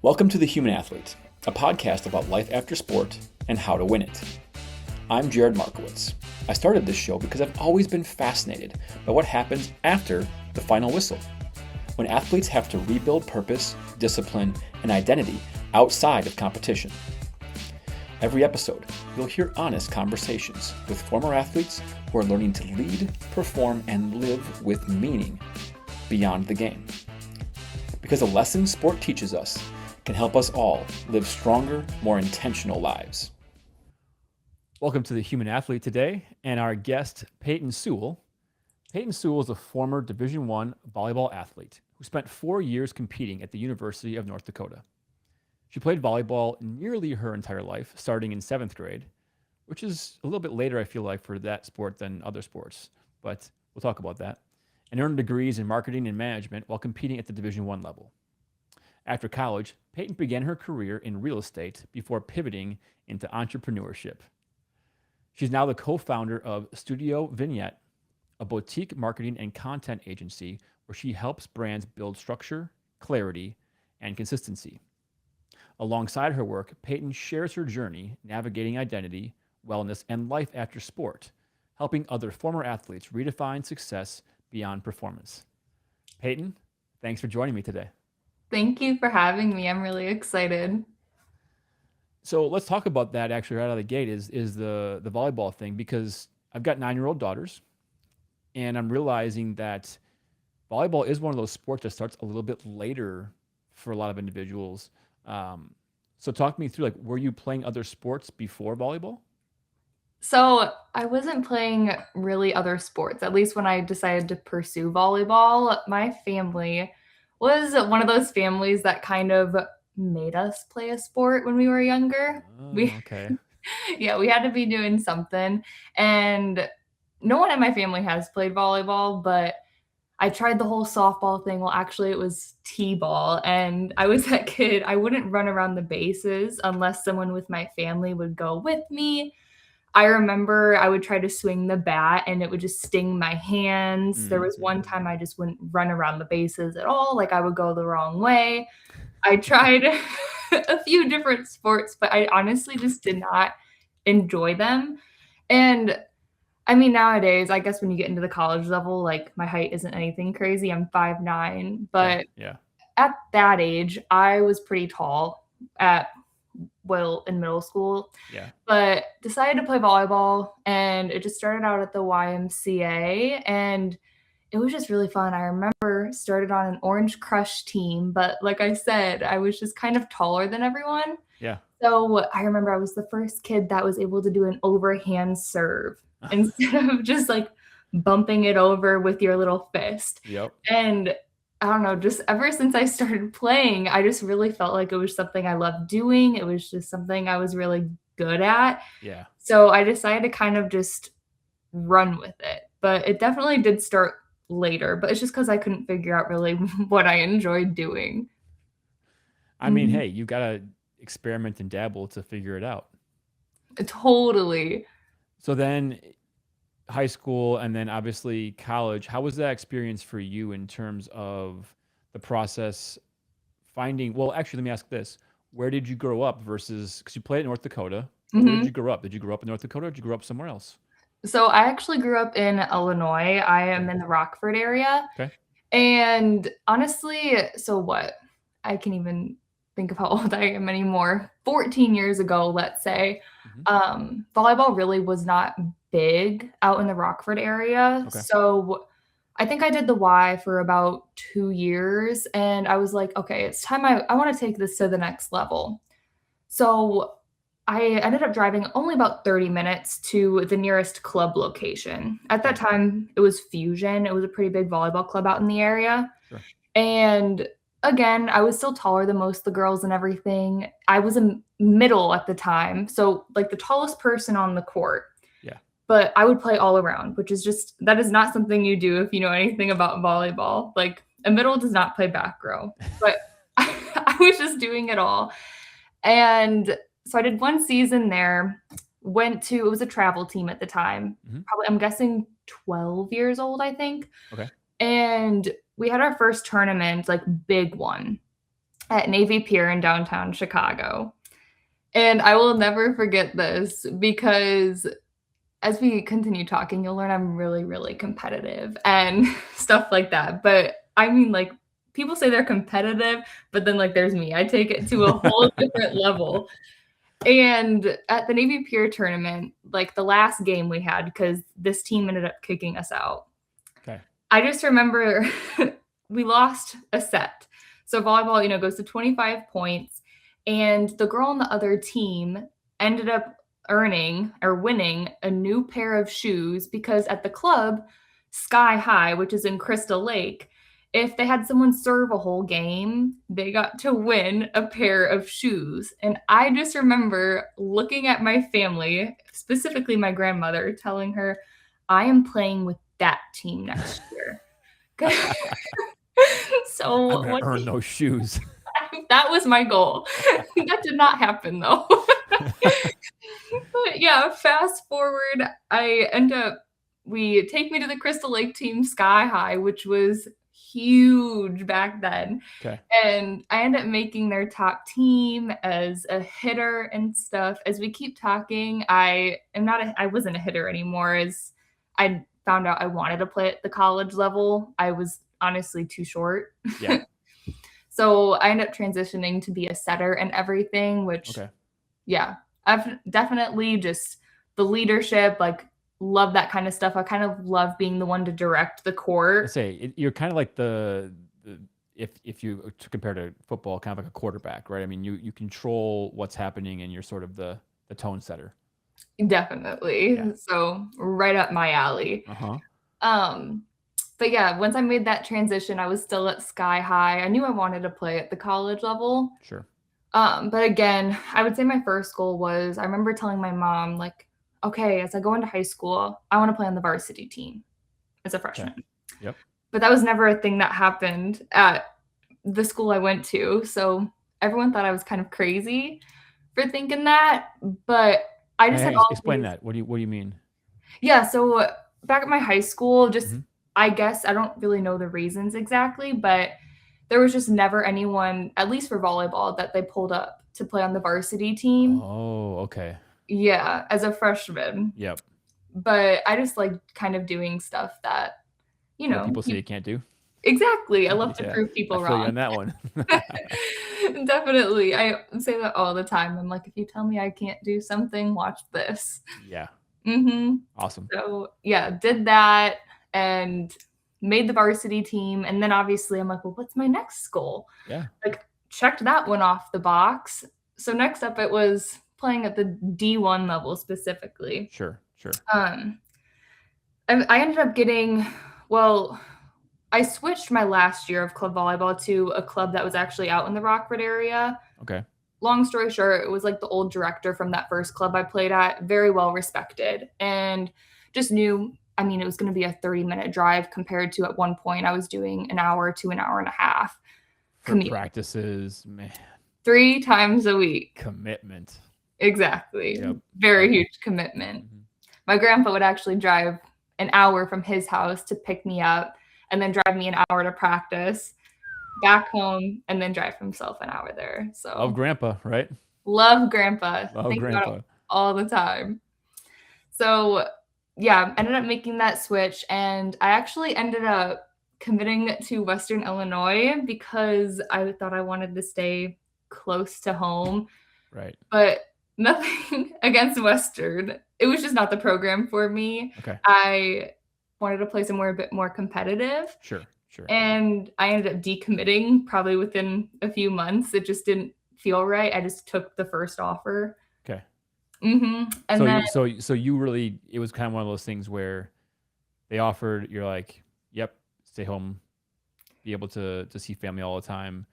Welcome to The Human Athlete, a podcast about life after sport and how to win it. I'm Jared Markiewicz. I started this show because I've always been fascinated by what happens after the final whistle, when athletes have to rebuild purpose, discipline, and identity outside of competition. Every episode, you'll hear honest conversations with former athletes who are learning to lead, perform, and live with meaning beyond the game. Because the lessons sport teaches us can help us all live stronger, more intentional lives. Welcome to The Human Athlete today, and our guest, Peyton Sewell. Peyton Sewell is a former Division I volleyball athlete who spent 4 years competing at the University of North Dakota. She played volleyball nearly her entire life, starting in 7th grade, which is a little bit later, I feel like, for that sport than other sports, but we'll talk about that, and earned degrees in marketing and management while competing at the Division I level. After college, Peyton began her career in real estate before pivoting into entrepreneurship. She's now the co-founder of Studio Vignette, a boutique marketing and content agency where she helps brands build structure, clarity, and consistency. Alongside her work, Peyton shares her journey navigating identity, wellness, and life after sport, helping other former athletes redefine success beyond performance. Peyton, thanks for joining me today. Thank you for having me. I'm really excited. So let's talk about that actually right out of the gate is the volleyball thing, because I've got 9-year-old daughters, and I'm realizing that volleyball is one of those sports that starts a little bit later for a lot of individuals. So talk me through, like, were you playing other sports before volleyball? So I wasn't playing really other sports, at least when I decided to pursue volleyball. My family was one of those families that kind of made us play a sport when we were younger. Oh, okay. We had to be doing something. And no one in my family has played volleyball, but I tried the whole softball thing. Well, actually, it was t-ball. And I was that kid. I wouldn't run around the bases unless someone with my family would go with me. I remember I would try to swing the bat and it would just sting my hands. There was one time I just wouldn't run around the bases at all. Like, I would go the wrong way. I tried a few different sports, but I honestly just did not enjoy them. And I mean, nowadays, I guess when you get into the college level, like, my height isn't anything crazy. I'm 5'9", but Yeah. at that age, I was pretty tall in middle school. Yeah. But decided to play volleyball, and it just started out at the YMCA, and it was just really fun. I remember started on an Orange Crush team, but like I said, I was just kind of taller than everyone. Yeah. So I remember I was the first kid that was able to do an overhand serve instead of just like bumping it over with your little fist. Yep. And I don't know, just ever since I started playing, I just really felt like it was something I loved doing. It was just something I was really good at. Yeah. So I decided to kind of just run with it. But it definitely did start later, but it's just because I couldn't figure out really what I enjoyed doing. I mean, hey, you got to experiment and dabble to figure it out. Totally. So then high school and then obviously college, how was that experience for you in terms of the process finding, well, actually, let me ask this. Where did you grow up versus, because you played in North Dakota, where did you grow up? Did you grow up in North Dakota or did you grow up somewhere else? So I actually grew up in Illinois. I am in the Rockford area. Okay. And honestly, so what? I can't even think of how old I am anymore. 14 years ago, let's say, volleyball really was not big out in the Rockford area. Okay. So I think I did the Y for about 2 years, and I was like, okay, it's time I want to take this to the next level. So I ended up driving only about 30 minutes to the nearest club location. At that time, it was Fusion. It was a pretty big volleyball club out in the area. Sure. And again, I was still taller than most of the girls and everything. I was a middle at the time, so like the tallest person on the court. Yeah. But I would play all around, which is just, that is not something you do if you know anything about volleyball. Like, a middle does not play back row. But I was just doing it all. And so I did one season there, it was a travel team at the time. Probably, I'm guessing 12 years old, I think. Okay. And we had our first tournament, like big one. at Navy Pier in downtown Chicago. And I will never forget this because as we continue talking, you'll learn I'm really, really competitive and stuff like that. But I mean, like, people say they're competitive, but then, like, there's me. I take it to a whole different level. And at the Navy Pier tournament, like, the last game we had, because this team ended up kicking us out. Okay. I just remember we lost a set. So volleyball, goes to 25 points, and the girl on the other team ended up earning or winning a new pair of shoes because at the club, Sky High, which is in Crystal Lake, if they had someone serve a whole game, they got to win a pair of shoes. And I just remember looking at my family, specifically my grandmother, telling her, I am playing with that team next year. So I'm going to earn those shoes. that was my goal. That did not happen though. But yeah, fast forward, we take me to the Crystal Lake team Sky High, which was huge back then. Okay. And I end up making their top team as a hitter and stuff. As we keep talking, I wasn't a hitter anymore, as I found out I wanted to play at the college level. I was honestly too short. Yeah. So I ended up transitioning to be a setter and everything, which, yeah, I've definitely just the leadership, like, love that kind of stuff. I kind of love being the one to direct the court. You're kind of like if you compare to football, kind of like a quarterback, right? I mean, you control what's happening and you're sort of the tone setter. Definitely. Yeah. So right up my alley. But yeah, once I made that transition, I was still at Sky High. I knew I wanted to play at the college level. Sure. But again, I would say my first goal was, I remember telling my mom, like, okay, as I go into high school, I want to play on the varsity team as a freshman. Okay. Yep. But that was never a thing that happened at the school I went to. So everyone thought I was kind of crazy for thinking that. But I just explain that. What do you mean? Yeah. So back at my high school, just I guess I don't really know the reasons exactly, but there was just never anyone, at least for volleyball, that they pulled up to play on the varsity team. Oh, okay. Yeah, as a freshman. Yep. But I just like kind of doing stuff that, people say you can't do. Exactly. I love to prove people I feel wrong. you on that one. Definitely. I say that all the time. I'm like, if you tell me I can't do something, watch this. Yeah. Awesome. So yeah, did that and made the varsity team. And then obviously I'm like, well, what's my next goal? Yeah. Like, checked that one off the box. So next up it was playing at the D1 level specifically. Sure. I ended up getting, I switched my last year of club volleyball to a club that was actually out in the Rockford area. Okay. Long story short, it was like the old director from that first club I played at, very well respected, and just knew, it was going to be a 30-minute drive compared to at one point I was doing an hour to an hour and a half. For practices, man. 3 times a week. Commitment. Exactly. Yep. Very huge commitment. My grandpa would actually drive an hour from his house to pick me up and then drive me an hour to practice, back home, and then drive himself an hour there. So love grandpa, right? Love grandpa. Think about it all the time. So yeah, ended up making that switch, and I actually ended up committing to Western Illinois because I thought I wanted to stay close to home. Right. But nothing against Western. It was just not the program for me. Okay. I wanted to play somewhere a bit more competitive. Sure. And I ended up decommitting probably within a few months. It just didn't feel right. I just took the first offer. Okay. And so you really, it was kind of one of those things where they offered, you're like, yep, stay home, be able to see family all the time.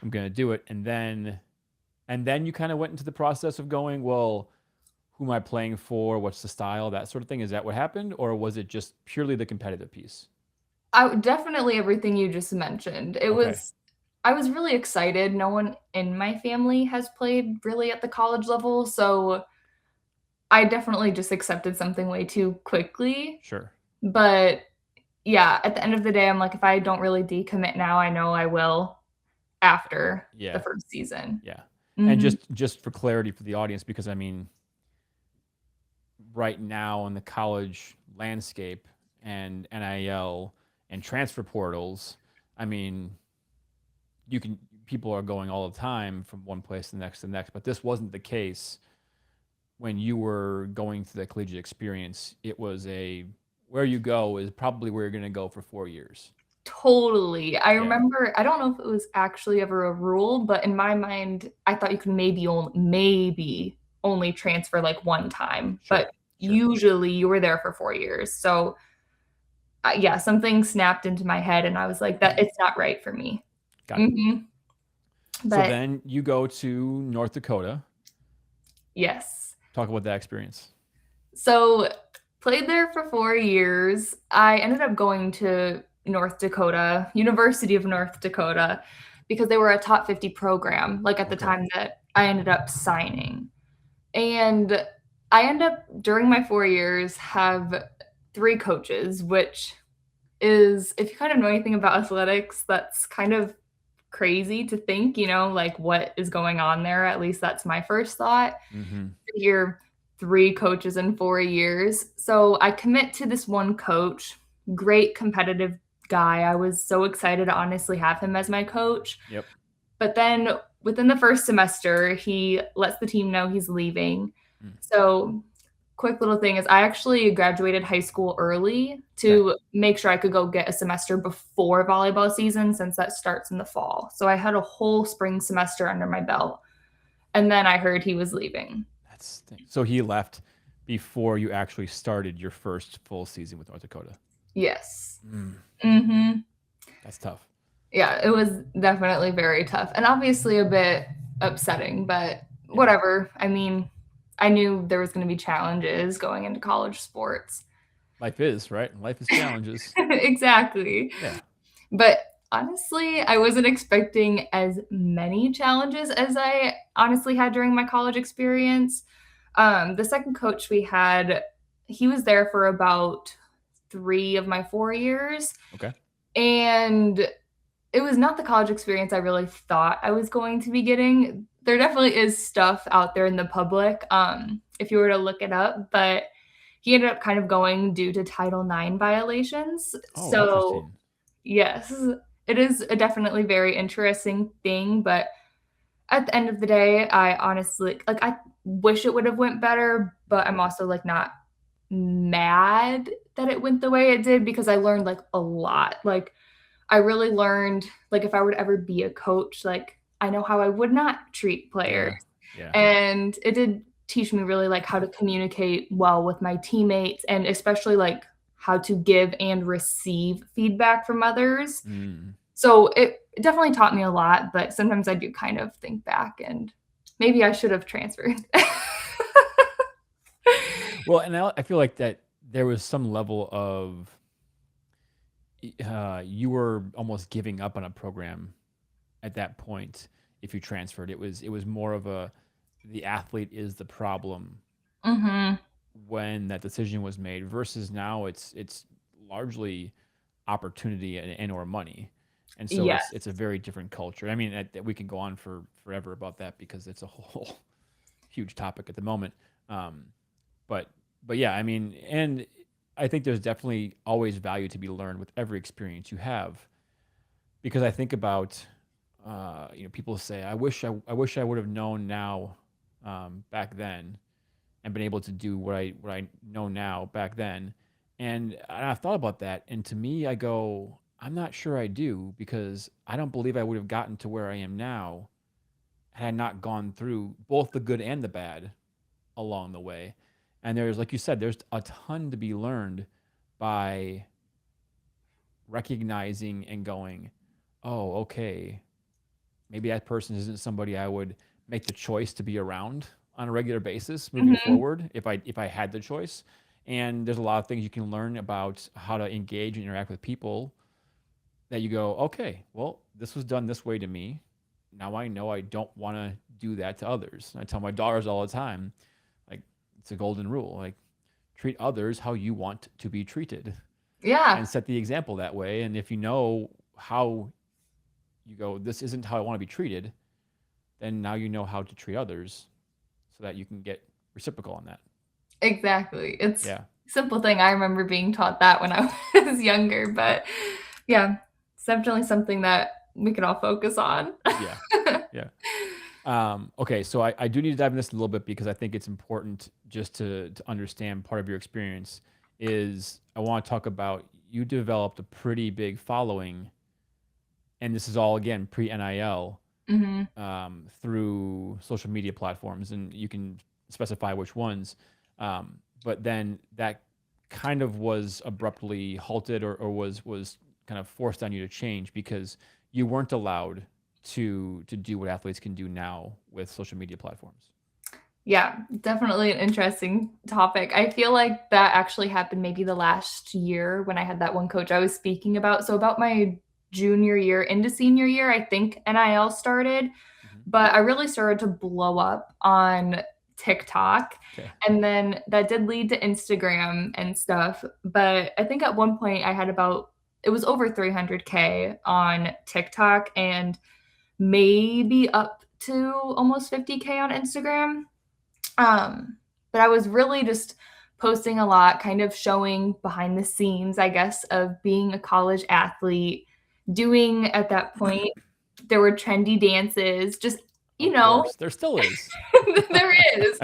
I'm going to do it. And then you kind of went into the process of going, well, who am I playing for? What's the style? That sort of thing. Is that what happened? Or was it just purely the competitive piece? Definitely everything you just mentioned. I was really excited. No one in my family has played really at the college level. So I definitely just accepted something way too quickly. Sure. But yeah, at the end of the day, I'm like, if I don't really decommit now, I know I will after the Yeah. first season. Yeah. And Hmm. just for clarity for the audience, because I mean, right now in the college landscape and NIL and transfer portals, I mean, you can people are going all the time from one place to the next, but this wasn't the case when you were going through the collegiate experience. It was a where you go is probably where you're going to go for 4 years. Totally. I Yeah, remember, I don't know if it was actually ever a rule, but in my mind, I thought you could maybe only transfer like one time, sure, but sure. usually you were there for 4 years. So yeah, something snapped into my head, and I was like, that it's not right for me. Got it. Hmm. So But then you go to North Dakota. yes. Talk about that experience. So played there for 4 years. I ended up going to North Dakota, University of North Dakota, because they were a top 50 program, like at the Okay. time that I ended up signing. And I end up during my 4 years have three coaches, which is, if you kind of know anything about athletics, that's kind of crazy to think, like what is going on there. At least that's my first thought. Mm-hmm. You're three coaches in 4 years. So I commit to this one coach, great competitive guy. I was so excited to honestly have him as my coach. Yep. But then within the first semester, he lets the team know he's leaving. Mm. So, quick little thing is I actually graduated high school early Okay. to make sure I could go get a semester before volleyball season since that starts in the fall. So, I had a whole spring semester under my belt. And then I heard he was leaving. So he left before you actually started your first full season with North Dakota. Yes. Mm, Mhm. that's tough. Yeah, it was definitely very tough and obviously a bit upsetting, but Yeah. whatever. I mean, I knew there was going to be challenges going into college sports. Life is, right? Life is challenges. Exactly. Yeah. But honestly, I wasn't expecting as many challenges as I honestly had during my college experience. The second coach we had, he was there for about 3 of my 4 years. Okay. And it was not the college experience I really thought I was going to be getting. There definitely is stuff out there in the public, if you were to look it up, but he ended up kind of going due to Title IX violations. Oh, So, interesting. yes, it is a definitely very interesting thing, but at the end of the day, I honestly like I wish it would have went better, but I'm also like not mad that it went the way it did because I learned like a lot. Like I really learned, like, if I were to ever be a coach, like, I know how I would not treat players. Yeah. Yeah. And it did teach me really, like, how to communicate well with my teammates and especially, like, how to give and receive feedback from others. Mm. So it definitely taught me a lot, but sometimes I do kind of think back and maybe I should have transferred. Well, and I feel like that there was some level of you were almost giving up on a program at that point if you transferred. It was more of a the athlete is the problem Mhm. when that decision was made versus now it's largely opportunity and or money. And so it's a Yes. very different culture. I mean, we can go on for forever about that because it's a whole huge topic at the moment. Um, but but yeah, I mean, and I think there's definitely always value to be learned with every experience you have because I think about people say I wish I would have known now back then and been able to do what I know now back then. And I've thought about that. And to me, I go, I'm not sure I do because I don't believe I would have gotten to where I am now had I not gone through both the good and the bad along the way. And there's, like you said, there's a ton to be learned by recognizing and going, oh, okay, maybe that person isn't somebody I would make the choice to be around on a regular basis moving Mhm. forward if I had the choice. And there's a lot of things you can learn about how to engage and interact with people that you go, okay, well, this was done this way to me. Now I know I don't want to do that to others. And I tell my daughters all the time, like it's a golden rule, like treat others how you want to be treated Yeah. and set the example that way. And if you know how you go, this isn't how I want to be treated, then now you know how to treat others so that you can get reciprocal on that. Exactly. It's Yeah. a simple thing. I remember being taught that when I was younger, but yeah, it's definitely something that we can all focus on. Yeah. Yeah. Okay, so I do need to dive into this a little bit because I think it's important just to understand part of your experience is I want to talk about you developed a pretty big following, and this is all again pre-NIL hmm through social media platforms, and you can specify which ones. But then that kind of was abruptly halted or was kind of forced on you to change because you weren't allowed to do what athletes can do now with social media platforms. Yeah, definitely an interesting topic. I feel like that actually happened maybe the last year when I had that one coach I was speaking about. So about my junior year into senior year, I think NIL started, Mhm. but I really started to blow up on TikTok. Okay. And then that did lead to Instagram and stuff. But I think at one point I had it was over 300K on TikTok and maybe up to almost 50K on Instagram. But I was really just posting a lot, kind of showing behind the scenes, I guess, of being a college athlete, doing at that point, there were trendy dances, just, Of course, there still is. there is.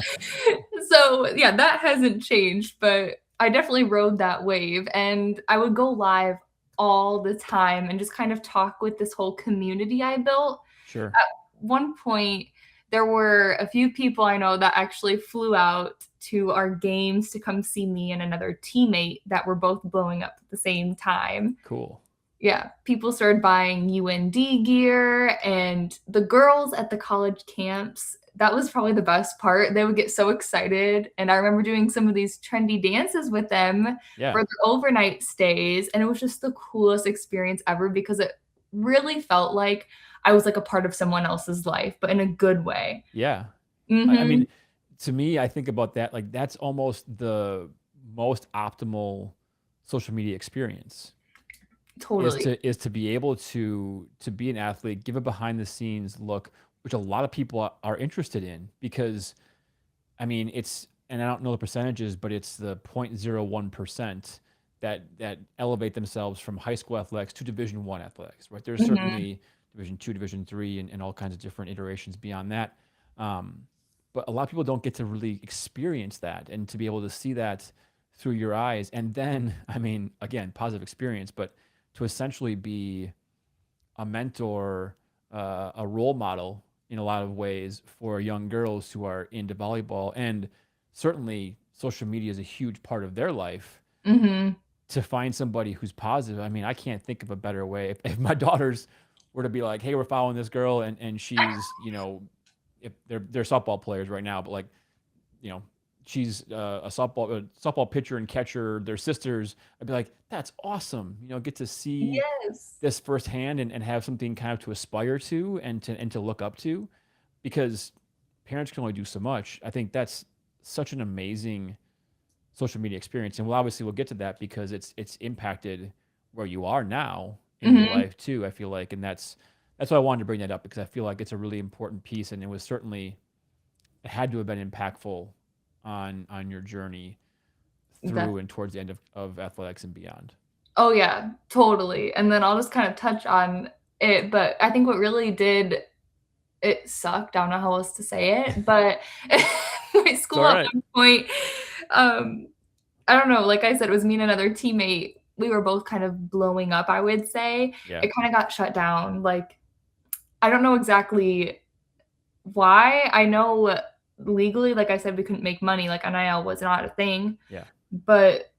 So, yeah, that hasn't changed, but I definitely rode that wave and I would go live all the time and just kind of talk with this whole community I built. Sure. One point, there were a few people I know that actually flew out to our games to come see me and another teammate that were both blowing up at the same time. Cool. Yeah, people started buying UND gear, and the girls at the college camps, that was probably the best part. They would get so excited, and I remember doing some of these trendy dances with them Yeah. for their overnight stays, and it was just the coolest experience ever because it really felt like I was like a part of someone else's life, but in a good way. Yeah. I Mhm. mean, to me, I think about that like that's almost the most optimal social media experience Totally. is to be able to be an athlete, give a behind the scenes look, which a lot of people are interested in because I mean, it's and I don't know the percentages, but it's the 0.01% that elevate themselves from high school athletics to Division One athletics, right? There's Mhm. certainly Division Two, Division Three, and all kinds of different iterations beyond that. Um, but a lot of people don't get to really experience that and to be able to see that through your eyes. And then, I mean, again, positive experience, but to essentially be a mentor, a role model in a lot of ways for young girls who are into volleyball. And certainly social media is a huge part of their life. Mhm. To find somebody who's positive, I mean, I can't think of a better way. If my daughters were to be like, hey, we're following this girl and she's, if they're softball players right now, but like, you know, she's a softball pitcher and catcher, they're sisters, I'd be like, that's awesome. Get to see Yes. this firsthand and have something kind of to aspire to and to look up to because parents can only do so much. I think that's such an amazing social media experience. And we'll get to that because it's impacted where you are now in your Mhm. life too, I feel like. And that's why I wanted to bring that up because I feel like it's a really important piece and it had to have been impactful on your journey That through and towards the end of athletics and beyond. Oh, yeah, totally, and then I'll just kind of touch on it, but I think what really did it sucked, I don't know how else to say it, but my It's school all at right. one point, um, I don't know, like I said, it was me and another teammate, we were both kind of blowing up, I would say. Yeah. It kinda got shut down, like, I don't know exactly why, I know legally, like I said, we couldn't make money, like, NIL was not a thing, Yeah. but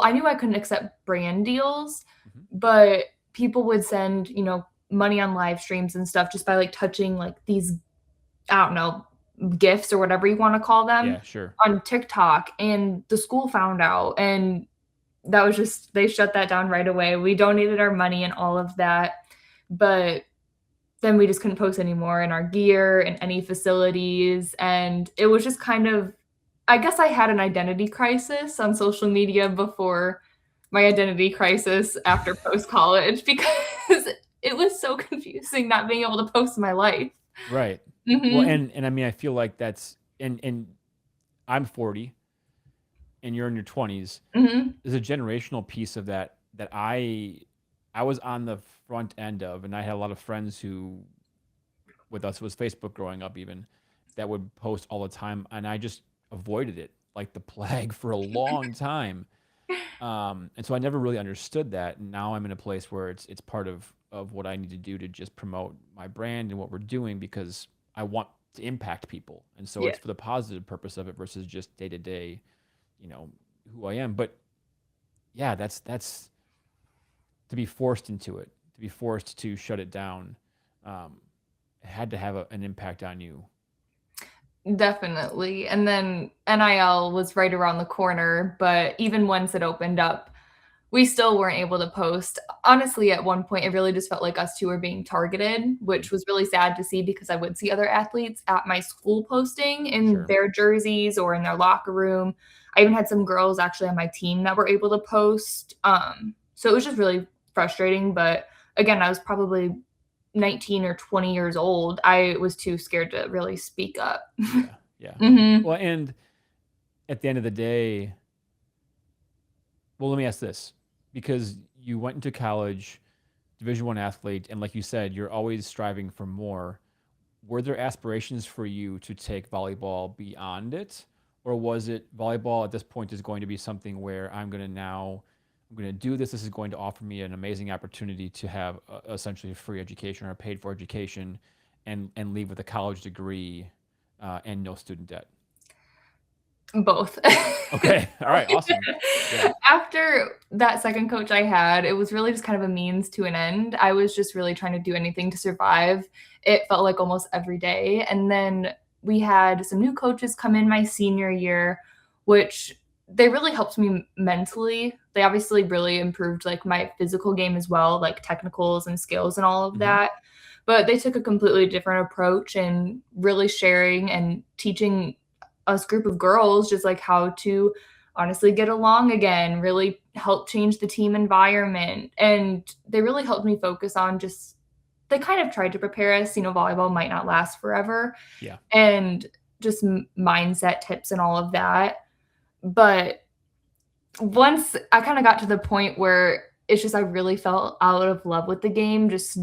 I knew I couldn't accept brand deals, Mhm. but people would send, money on live streams and stuff just by, like, touching, like, these, I don't know, gifts or whatever you wanna call them Yeah, sure. on TikTok, and the school found out, and that was just they shut that down right away. We donated our money and all of that, but then we just couldn't post anymore in our gear in any facilities, and it was just kind of I guess I had an identity crisis on social media before my identity crisis after post college because it was so confusing not being able to post my life. Right. Well, Mhm. and I mean, I feel like that's and I'm 40 and you're in your 20s. Mhm. There's a generational piece of that that I was on the front end of, and I had a lot of friends who with us was Facebook growing up even that would post all the time, and I just avoided it like the plague for a long time. And so I never really understood that. And now I'm in a place where it's part of what I need to do to just promote my brand and what we're doing because I want to impact people. And so Yeah. it's for the positive purpose of it versus just day to day, you know, who I am. But yeah, that's to be forced into it, to be forced to shut it down. Um, it had to have an impact on you. Definitely. And then NIL was right around the corner, but even once it opened up, we still weren't able to post. Honestly, at one point, it really just felt like us two were being targeted, Mhm. which was really sad to see because I would see other athletes at my school posting in Sure. their jerseys or in their locker room. I even had some girls actually on my team that were able to post. So it was just really frustrating. But again, I was probably 19 or 20 years old. I was too scared to really speak up. Yeah. Yeah. Hmm. Well, and at the end of the day, well, let me ask this because you went into college, Division One athlete, and like you said, you're always striving for more. Were there aspirations for you to take volleyball beyond it, or was it volleyball at this point is going to be something where I'm going to do this. This is going to offer me an amazing opportunity to have essentially a free education or a paid for education, and leave with a college degree and no student debt. Both. Okay. All right. Awesome. Yeah. After that second coach I had, it was really just kind of a means to an end. I was just really trying to do anything to survive. It felt like almost every day. And then we had some new coaches come in my senior year, which they really helped me mentally. They obviously really improved like my physical game as well, like technicals and skills and all of Hmm. that. But they took a completely different approach and really sharing and teaching us group of girls just like how to honestly get along again, really help change the team environment. And they really helped me focus on just, they kind of tried to prepare us, volleyball might not last forever, Yeah. and just mindset tips and all of that. But once I kind of got to the point where it's just I really felt out of love with the game, just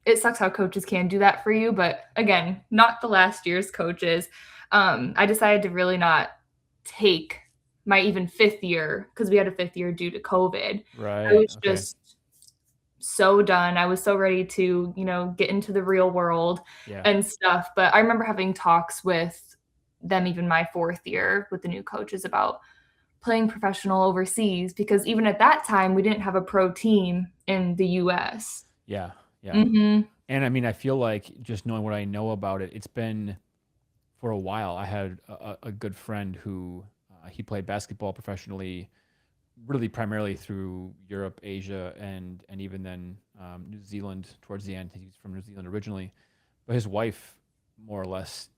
it sucks how coaches can do that for you, but again, not the last year's coaches. I decided to really not take my even fifth year because we had a fifth year due to COVID. I Right. was Okay. just so done. I was so ready to, get into the real world Yeah. and stuff. But I remember having talks with them, even my fourth year with the new coaches about playing professional overseas because even at that time, we didn't have a pro team in the US. Yeah. Yeah. Mhm. And I mean, I feel like just knowing what I know about it, it's been for a while. I had a good friend who he played basketball professionally, really primarily through Europe, Asia, and even then New Zealand towards the end. He's from New Zealand originally, but his wife more or less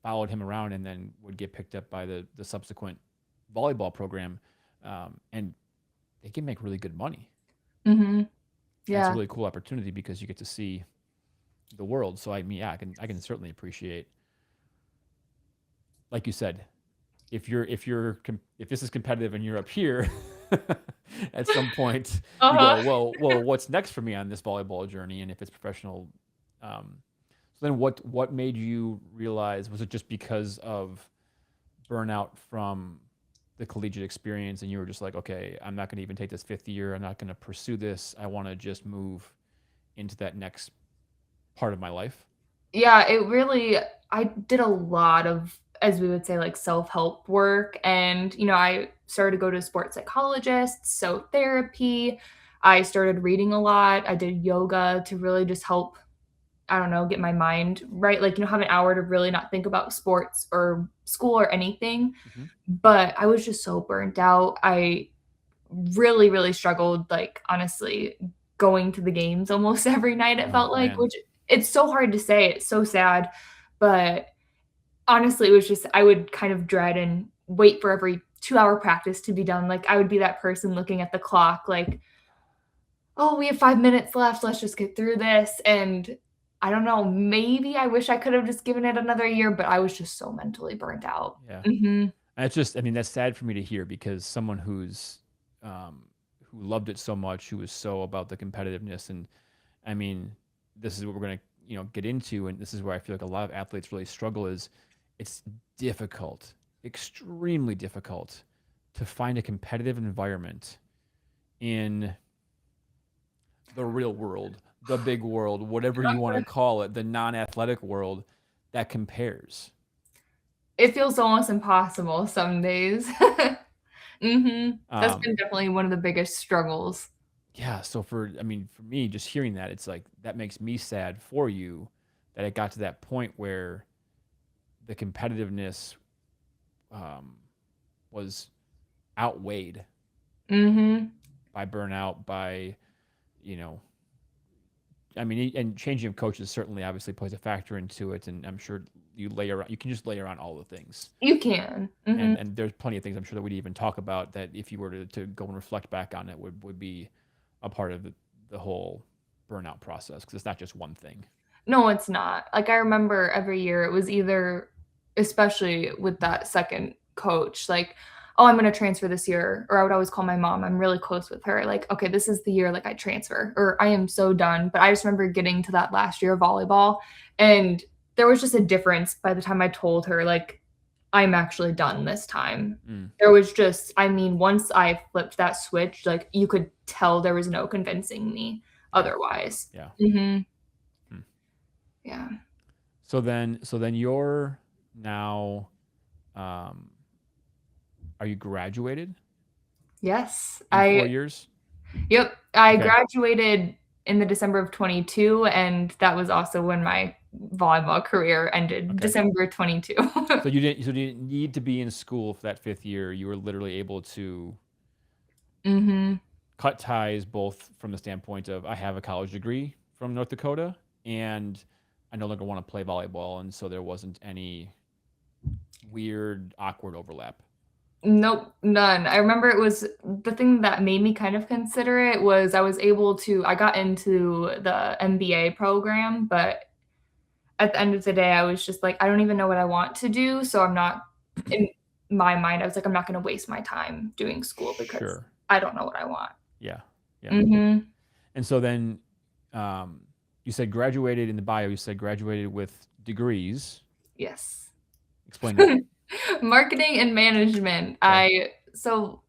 followed him around and then would get picked up by the subsequent volleyball program, and they can make really good money. Mhm. And it's a Yeah. really cool opportunity because you get to see the world. So I mean, yeah, I can certainly appreciate, like you said, if this is competitive and you're up here, at some point you go, Uh-huh. well, what's next for me on this volleyball journey? And if it's professional, so then what made you realize? Was it just because of burnout from the collegiate experience, and you were just like, okay, I'm not going to even take this fifth year. I'm not going to pursue this. I want to just move into that next part of my life. Yeah, it really I did a lot of, as we would say, like self-help work. And, I started to go to sports psychologists, so therapy. I started reading a lot. I did yoga to really just help, I don't know, get my mind right. Like, have an hour to really not think about sports or school or anything. Hmm. But I was just so burnt out. I really, really struggled, like, honestly, going to the games almost every night, it Oh felt like, man. which it's so hard to say, it's so sad, but honestly, it was just I would kind of dread and wait for every 2-hour practice to be done, like, I would be that person looking at the clock, like, oh, we have 5 minutes left. Let's just get through this. And I don't know, maybe I wish I could have just given it another year, but I was just so mentally burnt out. Yeah. Hmm. And it's just, I mean, that's sad for me to hear because someone who loved it so much, who was so about the competitiveness, and I mean, this is what we're going to, get into, and this is where I feel like a lot of athletes really struggle is it's difficult, extremely difficult to find a competitive environment in the real world, the big world, whatever you want to call it, the non-athletic world that compares. It feels almost impossible some days. That's Um, been definitely one of the biggest struggles. yeah, so I mean, for me, just hearing that, it's like that makes me sad for you that it got to that point where the competitiveness um, was outweighed Mhm. by burnout, by, you know, I mean, and changing of coaches certainly obviously plays a factor into it. And I'm sure you can just layer on all the things. You can. Mhm. And there's plenty of things I'm sure that we'd even talk about that if you were to go and reflect back on it would be a part of the whole burnout process because it's not just one thing. No, it's not. Like, I remember every year it was either, especially with that second coach, like, "Oh, I'm gonna transfer this year," or I would always call my mom, I'm really close with her, like, "Okay, this is the year, like, I transfer," or, "I am so done," but I just remember getting to that last year of volleyball, and there was just a difference by the time I told her, like, "I'm actually done this time." Mm, There was just, I mean, once I flipped that switch, like, you could tell there was no convincing me yeah, otherwise. yeah. Mhm. Hmm. Yeah. So then you're now, um, are you graduated Yes, in 4 years? yep, I Okay. graduated in the December of '22, and that was also when my volleyball career ended, Okay. December 22. So you didn't need to be in school for that 5th year. You were literally able to Mhm. cut ties both from the standpoint of I have a college degree from North Dakota and I no longer want to play volleyball, and so there wasn't any weird, awkward overlap. Nope, none. I remember it was the thing that made me kind of consider it was I got into the MBA program, but at the end of the day, I was just like, "I don't even know what I want to do," so I'm not in my mind, I was like, "I'm not gonna waste my time doing school because Sure. I don't know what I want." Yeah. Yeah. Mhm. And so then um, you said graduated in the bio, you said graduated with degrees. Yes. Explain that. Marketing and management. Okay.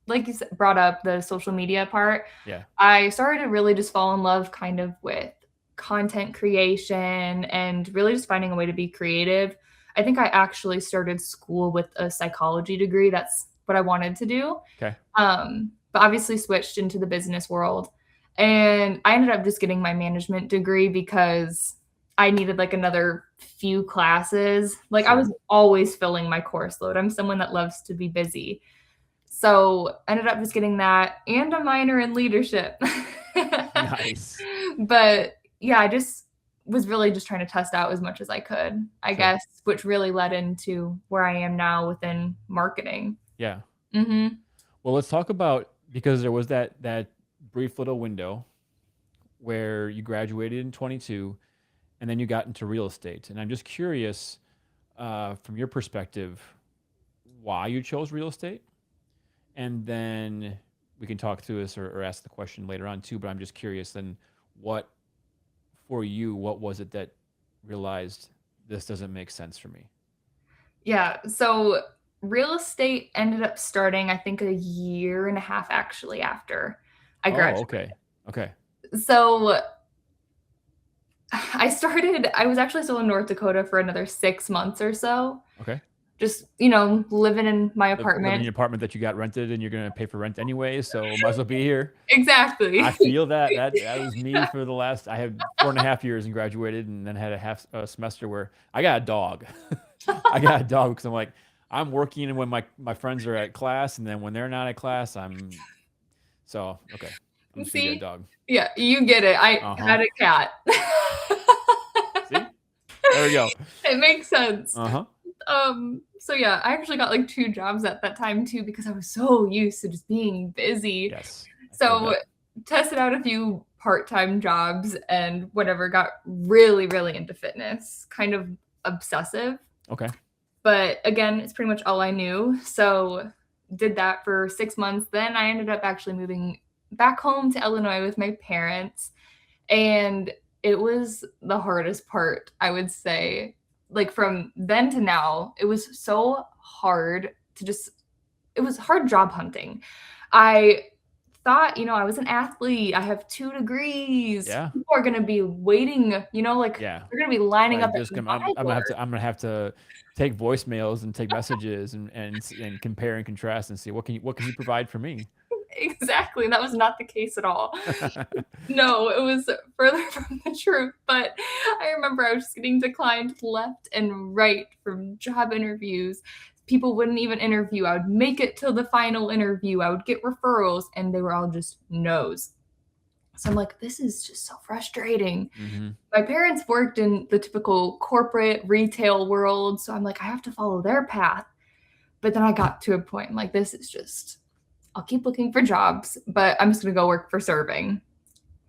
Like you said, brought up the social media part. Yeah. I started to really just fall in love kind of with content creation and really just finding a way to be creative. I think I actually started school with a psychology degree. That's what I wanted to do. Okay. But obviously switched into the business world. And I ended up just getting my management degree because I needed like another few classes. Like I Sure. was always filling my course load. I'm someone that loves to be busy. So ended up just getting that and a minor in leadership. Nice. But yeah, I just was really just trying to test out as much as I could, I Sure. guess, which really led into where I am now within marketing. Yeah. Mhm. Well, let's talk about because there was that brief little window where you graduated in 22 and then you got into real estate. And I'm just curious, from your perspective, why you chose real estate. And then we can talk through this or ask the question later on too. But I'm just curious then what, for you, what was it that realized this doesn't make sense for me? Yeah, so real estate ended up starting, I think, a year and a half actually after I Oh, graduated. okay. Okay. So I was actually still in North Dakota for another 6 months or so, Okay. just, living in my Living in apartment. your apartment that you got rented and you're going to pay for rent anyway. So might as well be here. I Exactly. feel that that was me for the last. I had 4.5 years and graduated, and then had a half a semester where I got a dog. I got a dog because I'm like I'm working when my friends are at class, and then when they're not at class, I'm so okay. I'm just gonna get a See? dog. Yeah, you get it. I Uh huh. had a cat. See, there we go. It makes sense. Uh huh. So yeah, I actually got like 2 jobs at that time too because I was so used to just being busy. Yes, I feel So that. tested out a few part-time jobs and whatever, got really, really into fitness, kind of obsessive. Okay. But again, it's pretty much all I knew. So did that for 6 months. Then I ended up actually moving back home to Illinois with my parents. And it was the hardest part, I would say. Like from then to now, it was so hard to just, it was hard job hunting. I thought, I was an athlete. I have 2 degrees. Yeah. People are going to be waiting, like Yeah. they're going to be lining Like, up. just I'm gonna have to take voicemails and take messages and compare and contrast and see what can you provide for me. Exactly. That was not the case at all. No, it was further from the truth. But I remember I was just getting declined left and right from job interviews. People wouldn't even interview. I would make it till the final interview. I would get referrals, and they were all just no's. So I'm like, this is just so frustrating. Mm-hmm. My parents worked in the typical corporate retail world. So I'm like, I have to follow their path. But then I got to a point, I'm like, this is just, I'll keep looking for jobs, but I'm just going to go work for serving.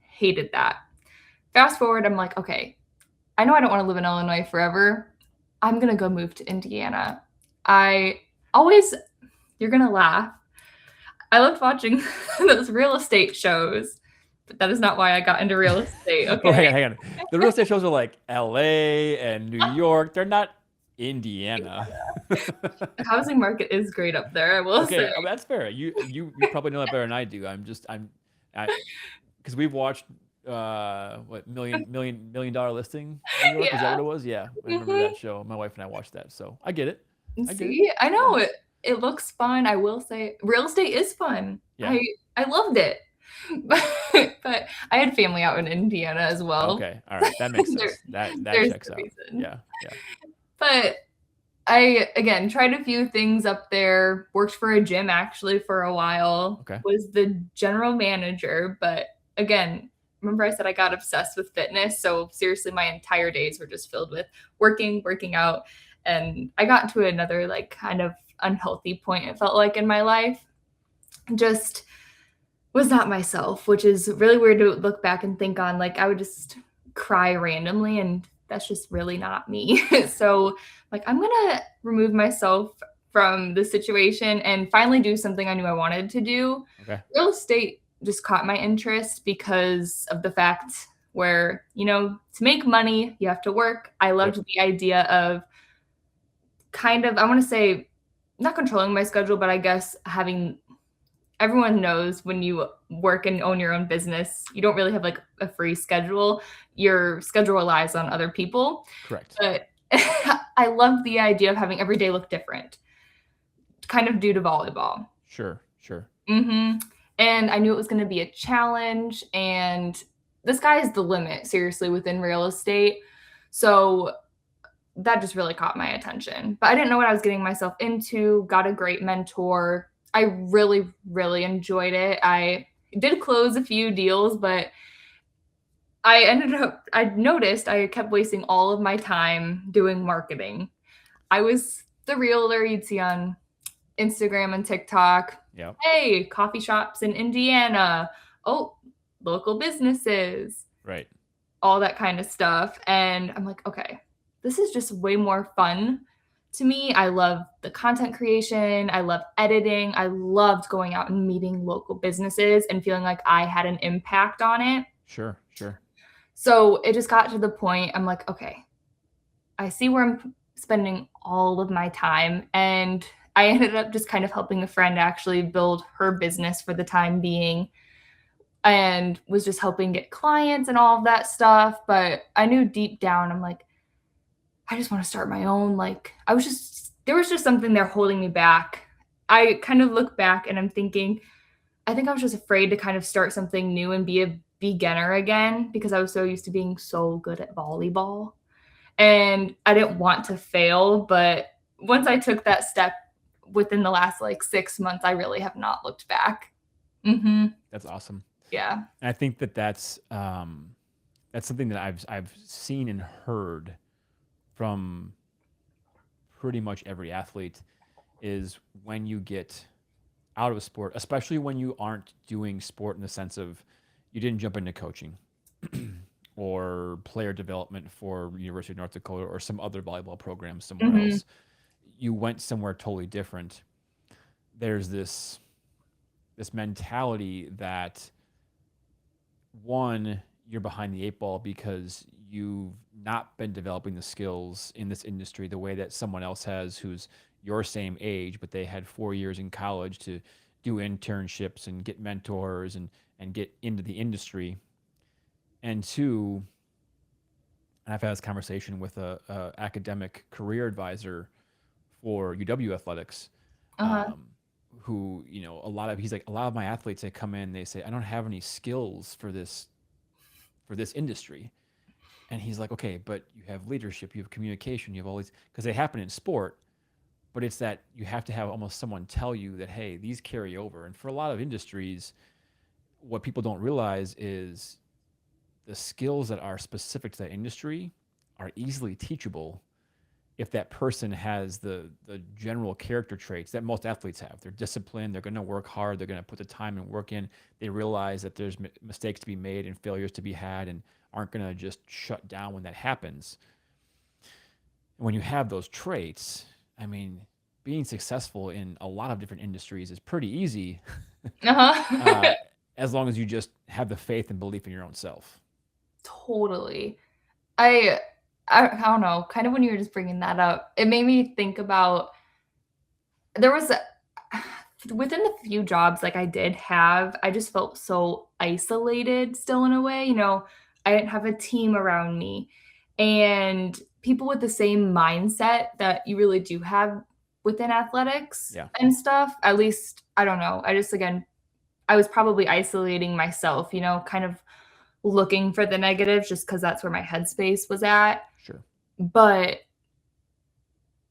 Hated that. Fast forward, I'm like, okay, I know I don't want to live in Illinois forever. I'm going to go move to Indiana. You're going to laugh. I loved watching those real estate shows, but that is not why I got into real estate. Okay. Oh, hang on. The real estate shows are like LA and New York. They're not Indiana. The housing market is great up there, I will say. Okay, that's fair. You probably know that better than I do. Because we've watched what million dollar listing in New York. Is that what it was? Yeah, I remember that show. My wife and I watched that, so I get it. I know it looks fun. I will say real estate is fun. Yeah. I loved it. But I had family out in Indiana as well. Okay, all right, that makes sense. That checks out. Reason. Yeah. But I, again, tried a few things up there, worked for a gym actually for a while, Okay. Was the general manager. But again, remember I said I got obsessed with fitness. So seriously, my entire days were just filled with working out. And I got to another like kind of unhealthy point, it felt like, in my life. Just was not myself, which is really weird to look back and think on. Like I would just cry randomly, and that's just really not me. So like, I'm going to remove myself from the situation and finally do something I knew I wanted to do. Okay. Real estate just caught my interest because of the fact where, to make money, you have to work. I loved the idea of kind of, I want to say, not controlling my schedule, but I guess everyone knows when you work and own your own business, you don't really have like a free schedule. Your schedule relies on other people. Correct. But I love the idea of having every day look different, kind of due to volleyball. Sure. Mm-hmm. And I knew it was going to be a challenge, and the sky is the limit, seriously, within real estate. So that just really caught my attention. But I didn't know what I was getting myself into, got a great mentor. I really, really enjoyed it. I did close a few deals, but I noticed I kept wasting all of my time doing marketing. I was the realtor you'd see on Instagram and TikTok. Yep. Hey, coffee shops in Indiana. Oh, local businesses. Right. All that kind of stuff. And I'm like, okay, this is just way more fun to me. I love the content creation. I love editing. I loved going out and meeting local businesses and feeling like I had an impact on it. Sure. So it just got to the point, I'm like, okay, I see where I'm spending all of my time. And I ended up just kind of helping a friend actually build her business for the time being, and was just helping get clients and all of that stuff. But I knew deep down, I'm like, I just want to start my own. Like there was just something there holding me back. I kind of look back and I'm thinking, I think I was just afraid to kind of start something new and be a beginner again, because I was so used to being so good at volleyball and I didn't want to fail. But once I took that step within the last like 6 months, I really have not looked back. Mm-hmm. That's awesome. Yeah. And I think that's something that I've seen and heard from pretty much every athlete, is when you get out of a sport, especially when you aren't doing sport in the sense of you didn't jump into coaching or player development for University of North Dakota or some other volleyball program somewhere Mhm. else. You went somewhere totally different. There's this mentality that one, you're behind the eight ball because you've not been developing the skills in this industry the way that someone else has who's your same age, but they had 4 years in college to do internships and get mentors and get into the industry. And two, and I've had this conversation with a academic career advisor for UW athletics, Uh-huh. um, who, he's like, a lot of my athletes, they come in, they say, I don't have any skills for this industry. And he's like, okay, but you have leadership, you have communication, you have all these, because they happen in sport, but it's that you have to have almost someone tell you that, hey, these carry over. And for a lot of industries, what people don't realize is the skills that are specific to that industry are easily teachable if that person has the general character traits that most athletes have. They're disciplined, they're going to work hard, they're going to put the time and work in. They realize that there's mistakes to be made and failures to be had and aren't going to just shut down when that happens. And when you have those traits, I mean, being successful in a lot of different industries is pretty easy uh, Uh-huh. as long as you just have the faith and belief in your own self. Totally. I I don't know, kind of when you were just bringing that up, it made me think about there was a within the few jobs, like, I did have, I just felt so isolated still in a way, I didn't have a team around me, and people with the same mindset that you really do have within athletics Yeah. and stuff, at least, I don't know, I just, again, I was probably isolating myself, kind of looking for the negatives just because that's where my headspace was at, Sure. but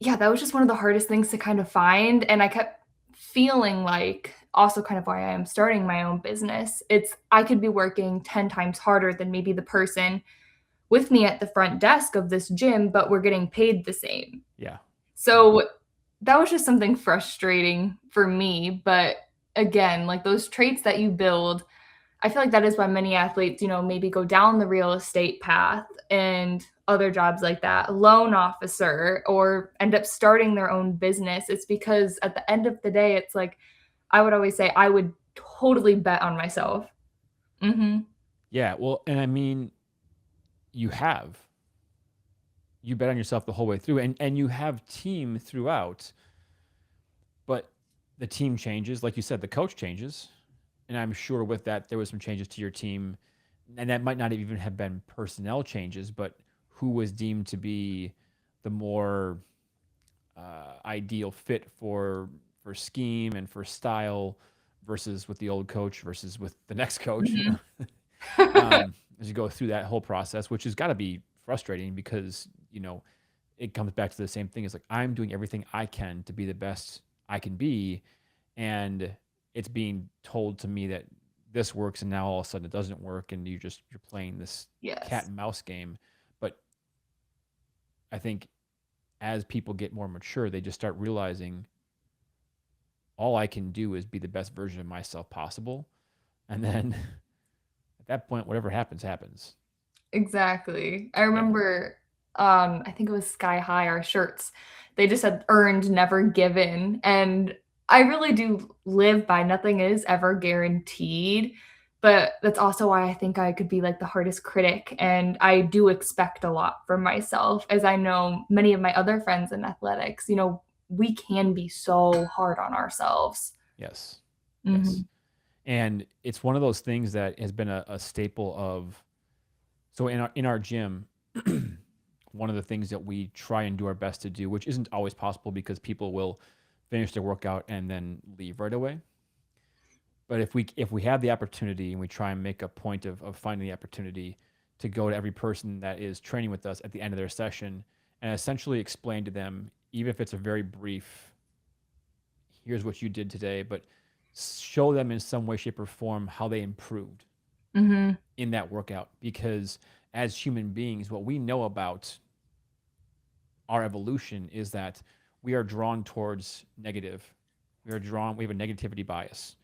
yeah, that was just one of the hardest things to kind of find, and I kept feeling like also kind of why I am starting my own business. It's I could be working 10 times harder than maybe the person with me at the front desk of this gym, but we're getting paid the same. Yeah. So, that was just something frustrating for me, but again, like, those traits that you build, I feel like that is why many athletes, maybe go down the real estate path and other jobs like that, loan officer, or end up starting their own business. It's because at the end of the day, it's like I would always say I would totally bet on myself. Mhm. Yeah. Well, and I mean, you have. You bet on yourself the whole way through and you have team throughout, but the team changes. Like you said, the coach changes. And I'm sure with that, there was some changes to your team. And that might not even have been personnel changes, but who was deemed to be the more ideal fit for scheme and for style versus with the old coach versus with the next coach. Mhm. As you go through that whole process, which has got to be frustrating because it comes back to the same thing. It's like I'm doing everything I can to be the best I can be, and it's being told to me that this works, and now all of a sudden it doesn't work, and you're playing this cat Yes. and mouse game. But I think as people get more mature, they just start realizing all I can do is be the best version of myself possible, and then at that point, whatever happens, happens. Exactly. I Yeah. remember, I think it was Sky High, our shirts, they just said, "Earned, never given," and I really do live by nothing is ever guaranteed, but that's also why I think I could be, like, the hardest critic, and I do expect a lot from myself, as I know many of my other friends in athletics, we can be so hard on ourselves. Yes. Yes. Mhm. And it's one of those things that has been a staple of. So in our gym, one of the things that we try and do our best to do, which isn't always possible because people will finish their workout and then leave right away. But if we have the opportunity and we try and make a point of finding the opportunity to go to every person that is training with us at the end of their session and essentially explain to them, even if it's a very brief, here's what you did today, but show them in some way, shape, or form how they improved Mhm. in that workout. Because as human beings, what we know about our evolution is that we are drawn towards negative. We have a negativity bias.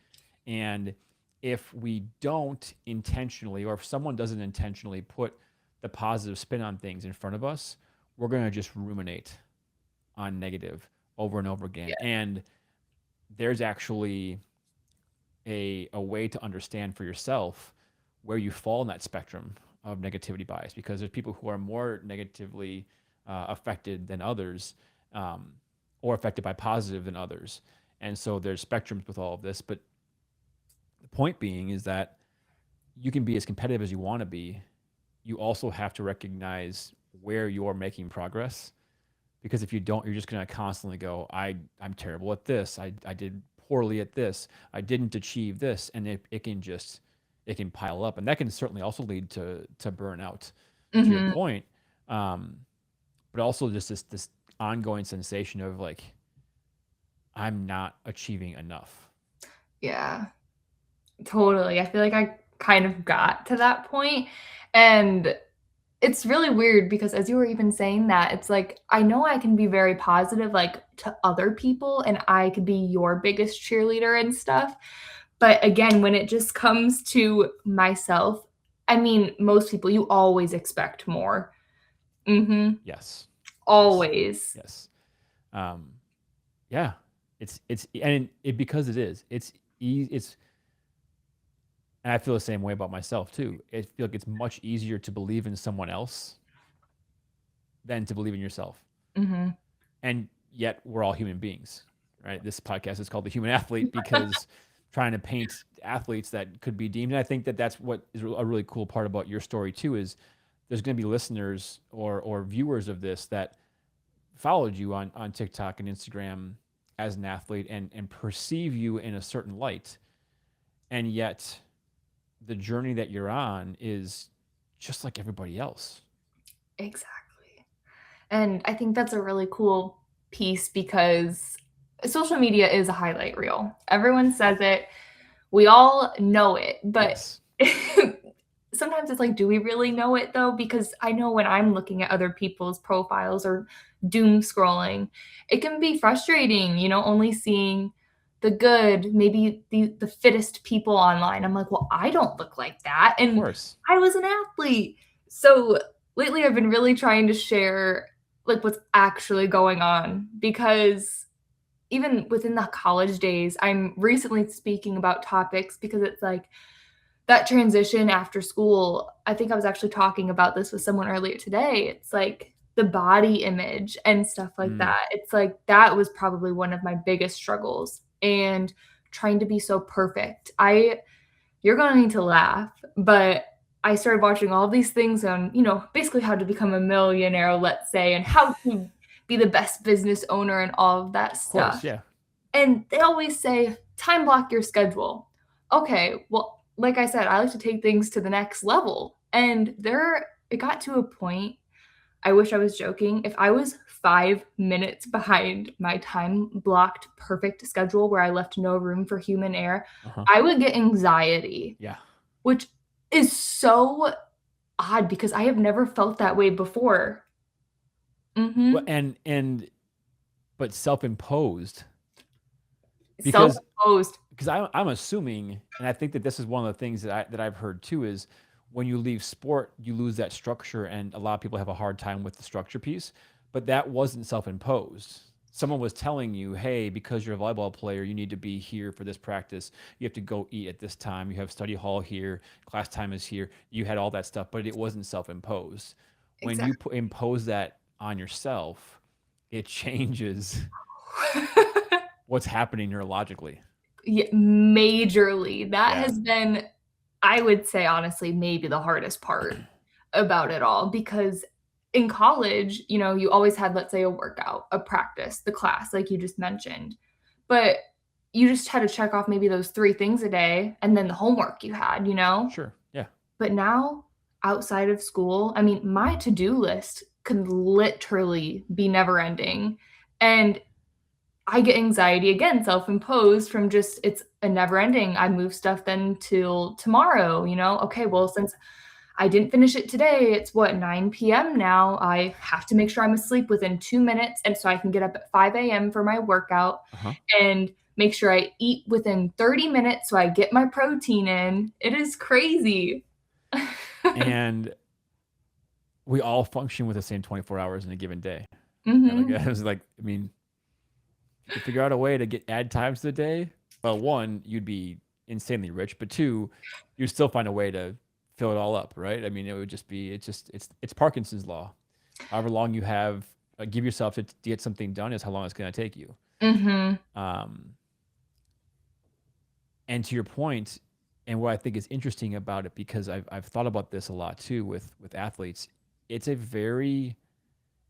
And if we don't intentionally, or if someone doesn't intentionally put the positive spin on things in front of us, we're going to just ruminate on negative over and over again. Yeah. And there's actually a way to understand for yourself where you fall in that spectrum of negativity bias, because there's people who are more negatively affected than others, or affected by positive than others. And so there's spectrums with all of this. But the point being is that you can be as competitive as you want to be. You also have to recognize where you're making progress, because if you don't, you're just going to constantly go, I'm terrible at this. I did poorly at this. I didn't achieve this. And it can just, it can pile up. And that can certainly also lead to burnout, to your Mhm. point. But also just this ongoing sensation of like, I'm not achieving enough. Yeah, totally. I feel like I kind of got to that point, and it's really weird because as you were even saying that, it's like, I know I can be very positive, like, to other people, and I could be your biggest cheerleader and stuff, but again, when it just comes to myself, I mean, most people, you always expect more. Mhm. Yes. Yes. Always. Yes. Um, yeah. It's and it because it is. It's easy. It's and I feel the same way about myself too. I feel like it's much easier to believe in someone else than to believe in yourself. Mhm. And yet we're all human beings, right? This podcast is called The Human Athlete because trying to paint athletes that could be deemed. And I think that that's what is a really cool part about your story too, is there's going to be listeners or viewers of this that followed you on TikTok and Instagram as an athlete and perceive you in a certain light. And yet the journey that you're on is just like everybody else. Exactly. And I think that's a really cool piece because social media is a highlight reel. Everyone says it. We all know it, but Yes. sometimes it's like, do we really know it though? Because I know when I'm looking at other people's profiles or doom scrolling, it can be frustrating, only seeing the good, maybe the fittest people online. I'm like, well, I don't look like that. Of And course. I was an athlete. So lately I've been really trying to share like what's actually going on because even within the college days, I'm recently speaking about topics because it's like that transition after school. I think I was actually talking about this with someone earlier today. It's like the body image and stuff like Mm. that. It's like that was probably one of my biggest struggles and trying to be so perfect. You're going to need to laugh, but I started watching all these things on, basically how to become a millionaire, let's say, and how to be the best business owner and all of that Of course. stuff. Yeah. And they always say, time block your schedule. Okay, well, like I said, I like to take things to the next level. And it got to a point, I wish I was joking. If I was 5 minutes behind my time blocked perfect schedule where I left no room for human error, Uh-huh. I would get anxiety, Yeah. which is so odd because I have never felt that way before. Well, Mhm. but self-imposed, because Self-imposed. I'm assuming, and I think that this is one of the things that I've heard too, is when you leave sport, you lose that structure, and a lot of people have a hard time with the structure piece. But that wasn't self-imposed. Someone was telling you, hey, because you're a volleyball player, you need to be here for this practice. You have to go eat at this time. You have study hall here. Class time is here. You had all that stuff, but it wasn't self-imposed. When you Exactly. impose that on yourself, it changes what's happening neurologically. Yeah, majorly. That Yeah. has been, I would say, honestly, maybe the hardest part about it all because in college, you always had, let's say, a workout, a practice, the class, like you just mentioned, but you just had to check off maybe those 3 things a day and then the homework you had. Sure. Yeah. But now, outside of school, I mean, my to-do list could literally be never ending, and I get anxiety, again, self-imposed from just it's a never ending. I move stuff then till tomorrow. Okay, well, since I didn't finish it today. It's 9 p.m. now. I have to make sure I'm asleep within 2 minutes. And so I can get up at 5 a.m. for my workout and make sure I eat within 30 minutes so I get my protein in. It is crazy. And we all function with the same 24 hours in a given day. Mm-hmm. I was like, I mean, to figure out a way to add times to the day, well, one, you'd be insanely rich, but two, you'd still find a way to fill it all up, right? I mean, it would just be, it's Parkinson's law. However long you have, give yourself to get something done is how long it's going to take you. Mm-hmm. And to your point, and what I think is interesting about it, because I've thought about this a lot too with athletes, it's a very,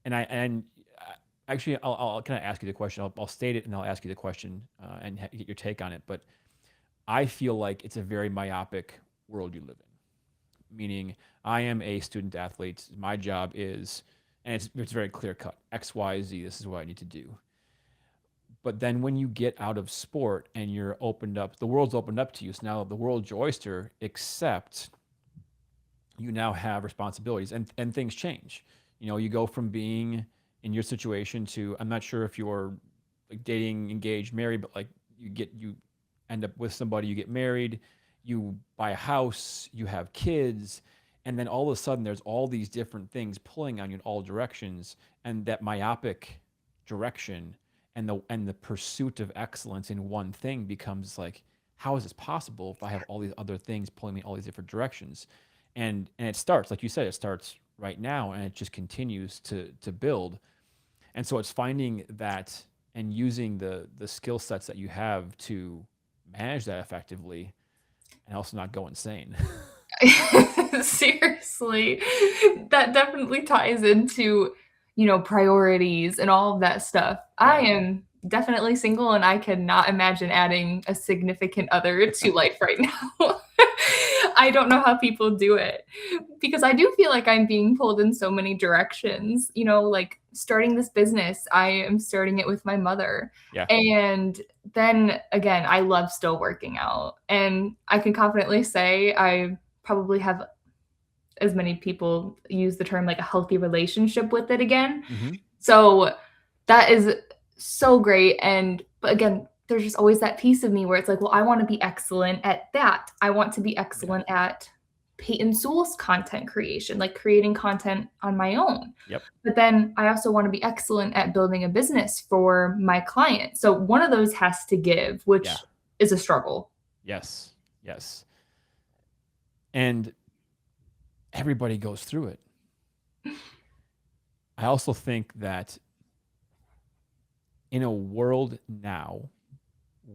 actually I'll kind of ask you the question. I'll state it and I'll ask you the question and get your take on it. But I feel like it's a very myopic world you live in. Meaning, I am a student athlete. My job is, and it's very clear cut. X, Y, Z. This is what I need to do. But then when you get out of sport and you're opened up, the world's opened up to you. So now the world's your oyster, except you now have responsibilities and things change. You go from being in your situation to, I'm not sure if you're like dating, engaged, married, but like you end up with somebody, you get married, you buy a house, you have kids, and then all of a sudden there's all these different things pulling on you in all directions, and that myopic direction and the pursuit of excellence in one thing becomes like, how is this possible if I have all these other things pulling me in all these different directions? And it starts, like you said, it starts right now, and it just continues to build. And so it's finding that and using the skill sets that you have to manage that effectively, and also not go insane. Seriously, that definitely ties into, priorities and all of that stuff. I am definitely single, and I cannot imagine adding a significant other to life right now. I don't know how people do it, because I do feel like I'm being pulled in so many directions. Like starting this business, I am starting it with my mother. Yeah. And then again, I love still working out. And I can confidently say I probably have, as many people use the term, like a healthy relationship with it again. Mm-hmm. So that is so great. But again, there's just always that piece of me where it's like, well, I want to be excellent at that. I want to be excellent at Peyton Sewell's content creation, like creating content on my own. Yep. But then I also want to be excellent at building a business for my client. So one of those has to give, which is a struggle. Yes. And everybody goes through it. I also think that in a world now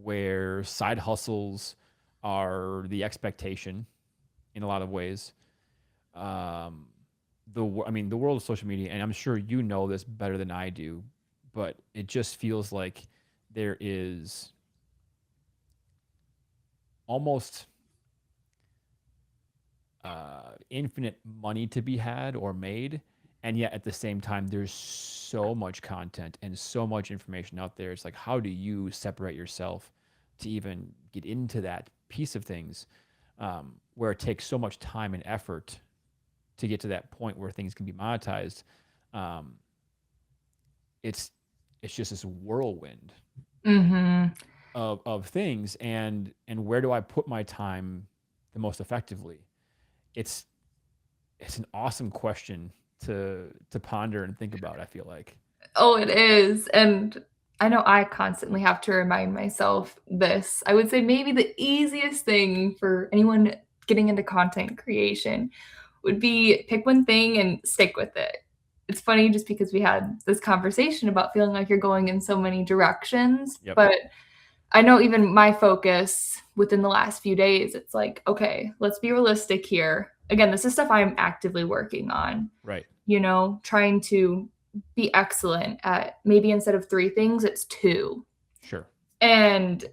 where side hustles are the expectation in a lot of ways, the world of social media, and I'm sure you know this better than I do, but it just feels like there is almost infinite money to be had or made, and yet at the same time there's so much content and so much information out there. It's like, how do you separate yourself to even get into that piece of things, where it takes so much time and effort to get to that point where things can be monetized? It's just this whirlwind of things, and where do I put my time the most effectively? It's an awesome question to ponder and think about, I feel like. Oh, it is. And I know I constantly have to remind myself this. I would say maybe the easiest thing for anyone getting into content creation would be pick one thing and stick with it. It's funny just because we had this conversation about feeling like you're going in so many directions, but I know even my focus within the last few days, it's like, okay, let's be realistic here. Again, this is stuff I'm actively working on. Right. Trying to be excellent at, maybe instead of 3 things, it's 2. Sure. And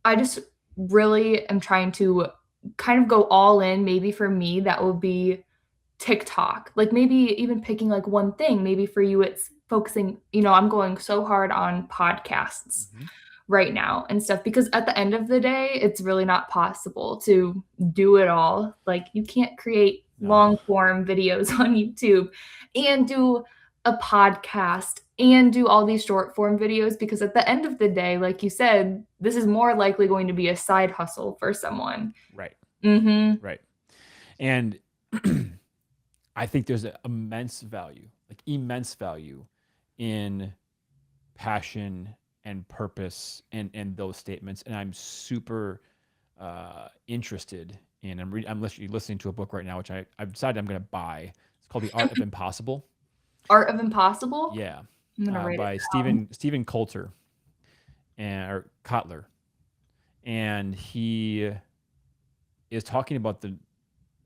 I just really am trying to kind of go all in. Maybe for me, that will be TikTok. Like maybe even picking like one thing. Maybe for you, it's focusing, I'm going so hard on podcasts right now and stuff, because at the end of the day, it's really not possible to do it all. Like you can't create long form videos on YouTube and do a podcast and do all these short form videos, because at the end of the day, like you said, this is more likely going to be a side hustle for someone. Right. Mm-hmm. Right. And I think there's an immense value in passion and purpose and those statements. And I'm super interested in, I'm listening to a book right now, which I've decided I'm going to buy. It's called The Art of Impossible. Art of Impossible? Yeah. I'm going to write by it down. Stephen Coulter or Kotler. And he is talking about the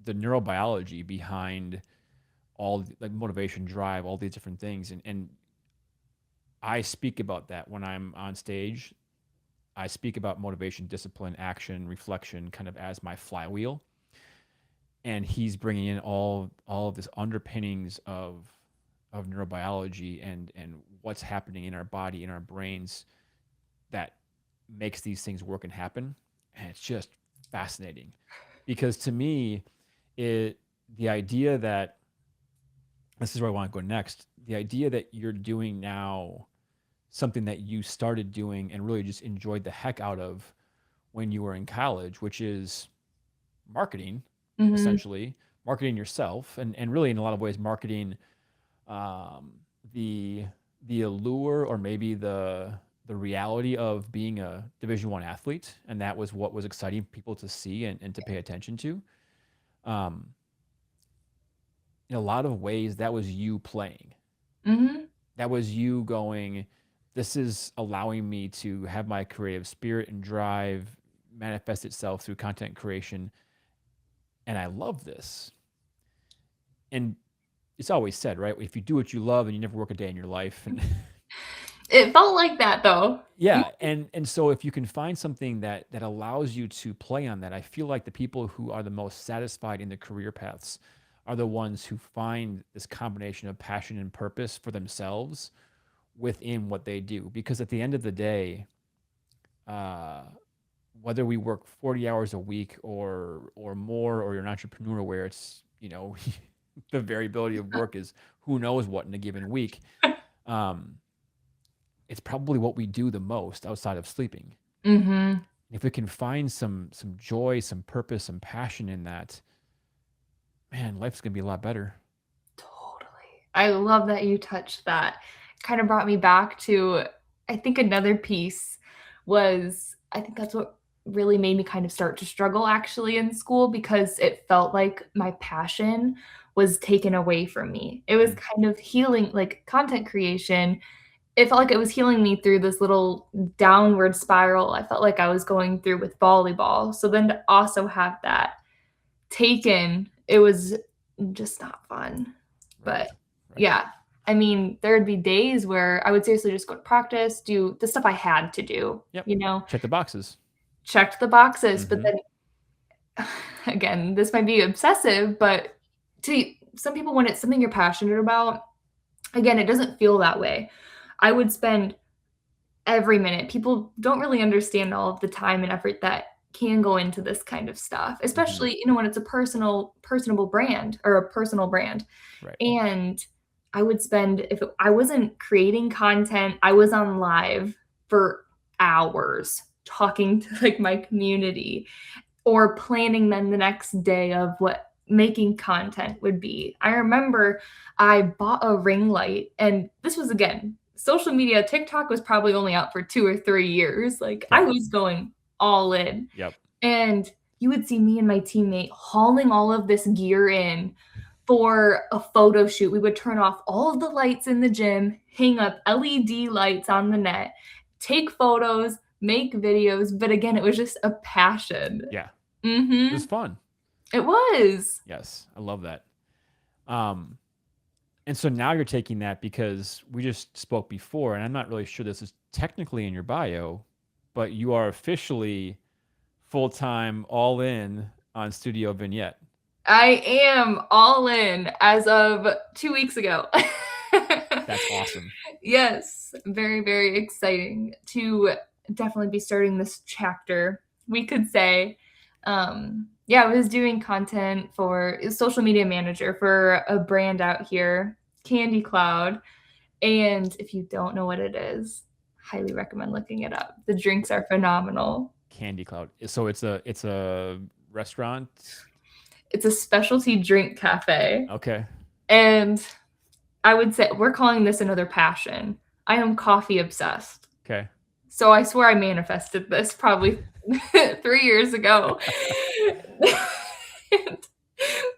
neurobiology behind all like motivation, drive, all these different things. And I speak about that when I'm on stage. I speak about motivation, discipline, action, reflection, kind of as my flywheel. And he's bringing in all of this underpinnings of neurobiology and what's happening in our body, in our brains, that makes these things work and happen. And it's just fascinating, because to me, the idea that, this is where I want to go next, the idea that you're doing now something that you started doing and really just enjoyed the heck out of when you were in college, which is marketing, essentially marketing yourself, and really in a lot of ways marketing the allure, or maybe the reality of being a Division I athlete. And that was what was exciting people to see and to pay attention to. In a lot of ways, that was you playing. That was you going, this is allowing me to have my creative spirit and drive manifest itself through content creation. And I love this. And it's always said, right? If you do what you love, and you never work a day in your life. And it felt like that, though. Yeah. And so if you can find something that allows you to play on that, I feel like the people who are the most satisfied in their career paths are the ones who find this combination of passion and purpose for themselves within what they do. Because at the end of the day, whether we work 40 hours a week or more, or you're an entrepreneur where it's, the variability of work is who knows what in a given week. It's probably what we do the most outside of sleeping. If we can find some joy, some purpose, some passion in that, man, life's going to be a lot better. Totally. I love that you touched that. Kind of brought me back to, I think another piece was, I think that's what really made me kind of start to struggle actually in school, because it felt like my passion was taken away from me. It was kind of healing, like content creation. It felt like it was healing me through this little downward spiral I felt like I was going through with volleyball. So then to also have that taken, it was just not fun. But yeah, I mean, there would be days where I would seriously just go to practice, do the stuff I had to do, Check the boxes. Checked the boxes. But then again, this might be obsessive, but to some people, when it's something you're passionate about, again, it doesn't feel that way. I would spend every minute. People don't really understand all of the time and effort that can go into this kind of stuff, especially, when it's a personable brand or a personal brand. Right. And I would spend, if I wasn't creating content, I was on live for hours talking to like my community or planning then the next day of what making content would be. I remember I bought a ring light, and this was, again, social media. TikTok was probably only out for 2 or 3 years. Like I was going all in. And you would see me and my teammate hauling all of this gear in for a photo shoot. We would turn off all of the lights in the gym, hang up LED lights on the net, take photos, make videos. But again, it was just a passion. Yeah. It was fun. It was. Yes. I love that. And so now you're taking that, because we just spoke before, and I'm not really sure this is technically in your bio, but you are officially full-time all in on Studio Vignette. I am all in as of 2 weeks ago. That's awesome. Yes. Very, very exciting to definitely be starting this chapter, we could say. Yeah, I was doing content for social media manager for a brand out here, Candy Cloud. And if you don't know what it is, highly recommend looking it up. The drinks are phenomenal. Candy Cloud. So it's a restaurant. It's a specialty drink cafe. Okay. And I would say we're calling this another passion. I am coffee obsessed. Okay. So I swear I manifested this probably 3 years ago.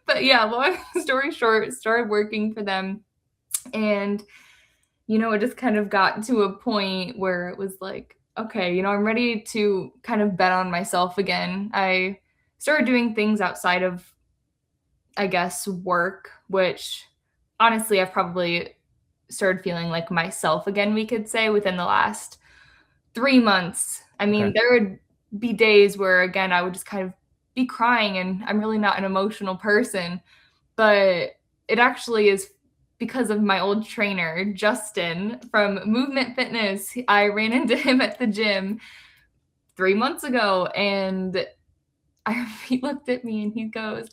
But yeah, long story short, started working for them. And, it just kind of got to a point where it was like, okay, I'm ready to kind of bet on myself again. I started doing things outside of, I guess, work, which honestly, I've probably started feeling like myself again, we could say, within the last 3 months. I mean, Okay. there would be days where, again, I would just kind of be crying, and I'm really not an emotional person, but it actually is because of my old trainer, Justin from Movement Fitness. I ran into him at the gym 3 months ago, and he looked at me and he goes,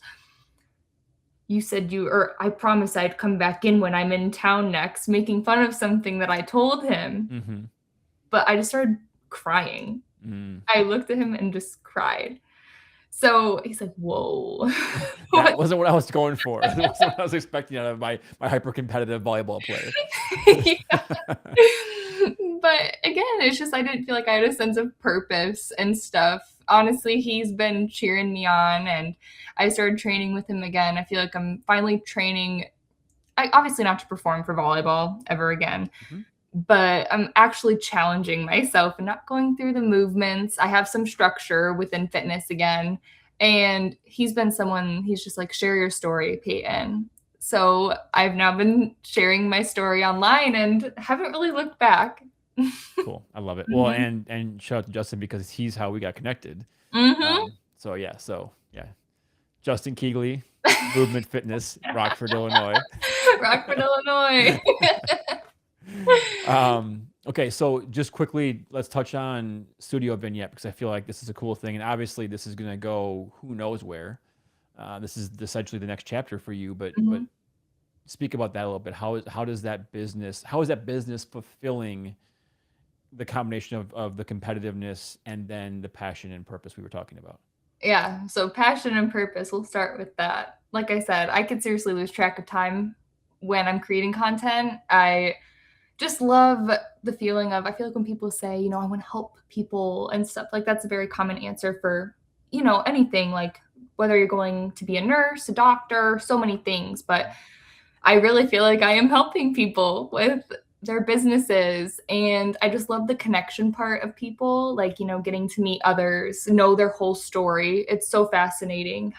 "You said I promised I'd come back in when I'm in town next," making fun of something that I told him. Mm-hmm. But I just started crying. I looked at him and just cried. So he's like, "Whoa." That wasn't what I was going for. That wasn't what I was expecting out of my hyper competitive volleyball player. Yeah. But again, it's just I didn't feel like I had a sense of purpose and stuff. Honestly, he's been cheering me on, and I started training with him again. I feel like I'm finally training, obviously not to perform for volleyball ever again, Mhm. but I'm actually challenging myself and not going through the movements. I have some structure within fitness again. And he's just like, share your story, Peyton. So I've now been sharing my story online and haven't really looked back. Cool. I love it. Well, Mhm. and shout out to Justin because he's how we got connected. Mhm. So yeah. Justin Keegley, Movement Fitness, Rockford, Illinois. Rockford, Illinois. Okay, so just quickly, let's touch on Studio Vignette because I feel like this is a cool thing, and obviously this is going to go who knows where. This is essentially the next chapter for you, but Mhm. speak about that a little bit. How is that business fulfilling the combination of the competitiveness and then the passion and purpose we were talking about? Yeah, so passion and purpose, we'll start with that. Like I said, I could seriously lose track of time when I'm creating content. I just love the feeling of I feel like when people say, I want to help people and stuff, like that's a very common answer for, anything, like whether you're going to be a nurse, a doctor, so many things. But I really feel like I am helping people with their businesses. And I just love the connection part of people, like, getting to meet others, know their whole story. It's so fascinating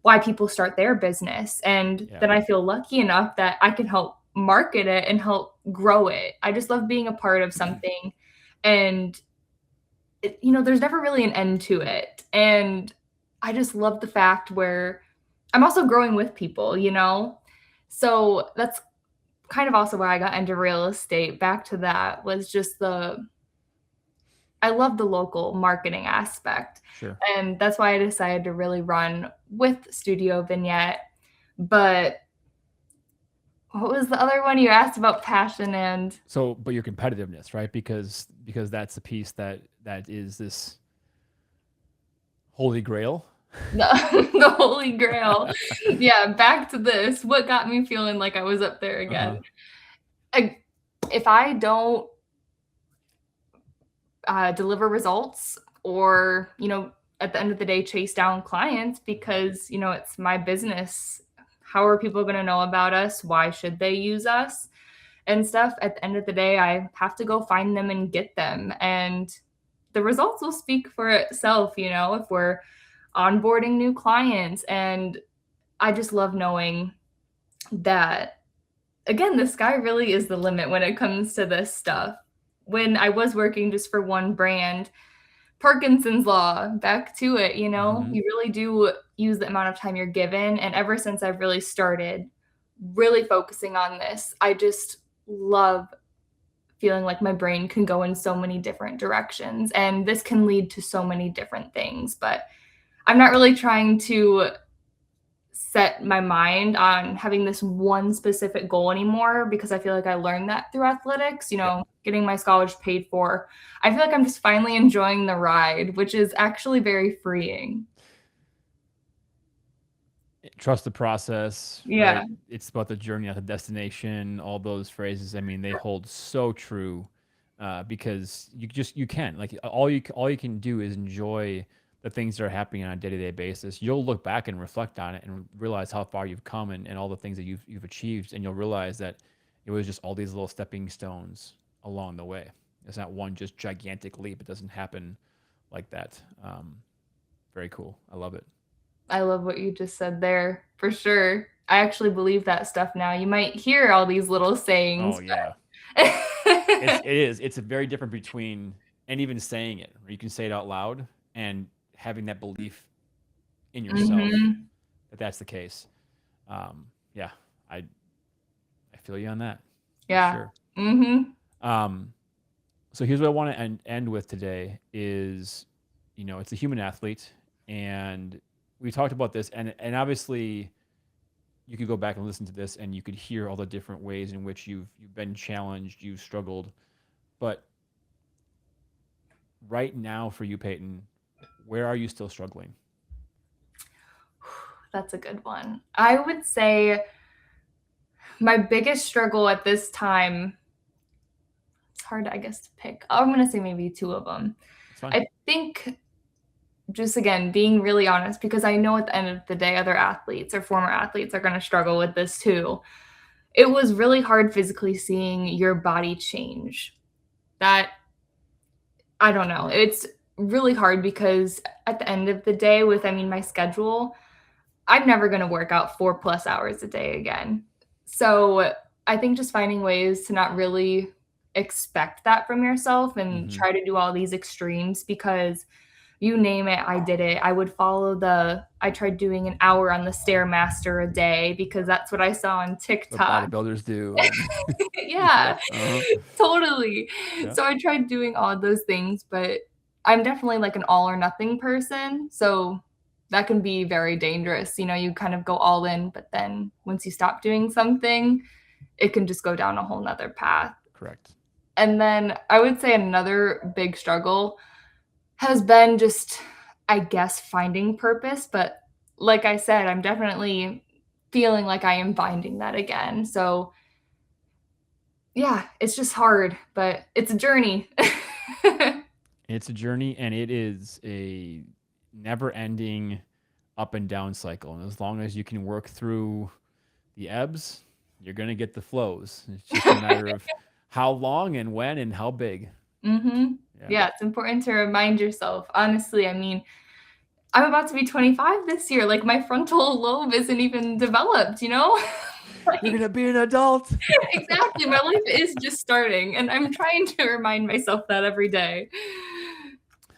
why people start their business. And Yeah. then I feel lucky enough that I can help market it and help grow it. I just love being a part of something. And, there's never really an end to it. And I just love the fact where I'm also growing with people. So that's kind of also why I got into real estate. Back to that was just I love the local marketing aspect. Sure. And that's why I decided to really run with Studio Vignette. But what was the other one you asked about passion and So, but your competitiveness, right? Because that's the piece that is this holy grail. the Holy Grail? Yeah, back to this. What got me feeling like I was up there Uh-huh. again? I, if I don't deliver results or, at the end of the day, chase down clients because, it's my business. How are people going to know about us? Why should they use us and stuff? At the end of the day, I have to go find them and get them. And the results will speak for itself, if we're onboarding new clients. And I just love knowing that, again, the sky really is the limit when it comes to this stuff. When I was working just for one brand, Parkinson's law, back to it, Mhm. you really do use the amount of time you're given. And ever since I've really started really focusing on this, I just love feeling like my brain can go in so many different directions. And this can lead to so many different things. But I'm not really trying to set my mind on having this one specific goal anymore because I feel like I learned that through athletics, Yeah. getting my scholarship paid for. I feel like I'm just finally enjoying the ride, which is actually very freeing. Trust the process, Yeah. right? It's about the journey, not the destination. All those phrases, I mean, they hold so true, because you can, like, all you can do is enjoy the things that are happening on a day-to-day basis. You'll look back and reflect on it and realize how far you've come, and all the things that you've achieved, and you'll realize that it was just all these little stepping stones along the way. It's not one just gigantic leap. It doesn't happen like that. Very cool. I love it. I love what you just said there, for sure. I actually believe that stuff now. You might hear all these little Oh sayings, yeah. but It's a very different between, and even saying it, or you can say it out loud and having that belief in yourself Mhm. that that's the case. Yeah, I feel you on that for Yeah. sure. Mhm. Um, so here's what I want to end with today is, it's a human athlete, and we talked about this, and obviously you could go back and listen to this, and you could hear all the different ways in which you've been challenged, you've struggled, but right now for you, Peyton, where are you still struggling? That's a good one. I would say my biggest struggle at this time, it's hard, I guess, to pick. I'm gonna say maybe 2 of them. It's fine. I think just again, being really honest, because I know at the end of the day, other athletes or former athletes are gonna struggle with this too. It was really hard physically seeing your body change. That I don't know. It's really hard because at the end of the day with, my schedule, I'm never gonna work out 4 plus hours a day again. So, I think just finding ways to not really expect that from yourself and Hmm. try to do all these extremes because you name it, I did it. I tried doing an hour on the Stairmaster a day because that's what I saw on What TikTok. bodybuilders do, and yeah, Yeah, uh-huh. totally. Yeah, So I tried doing all those things, but I'm definitely like an all or nothing person. So that can be very dangerous. You kind of go all in, but then once you stop doing something, it can just go down a whole nother path. correct. And then I would say another big struggle has been just, I guess, finding purpose. But like I said, I'm definitely feeling like I am finding that again. So yeah, it's just hard, but it's a journey. It's a journey, and it is a never-ending up and down cycle. And as long as you can work through the ebbs, you're gonna get the flows. It's just a matter of how long and when and how big. Mhm. Yeah. Yeah, it's important to remind yourself. Honestly, I'm about to be 25 this year, like, my frontal lobe isn't even developed? You're Like gonna be an adult. exactly, my life is just starting, and I'm trying to remind myself that every day.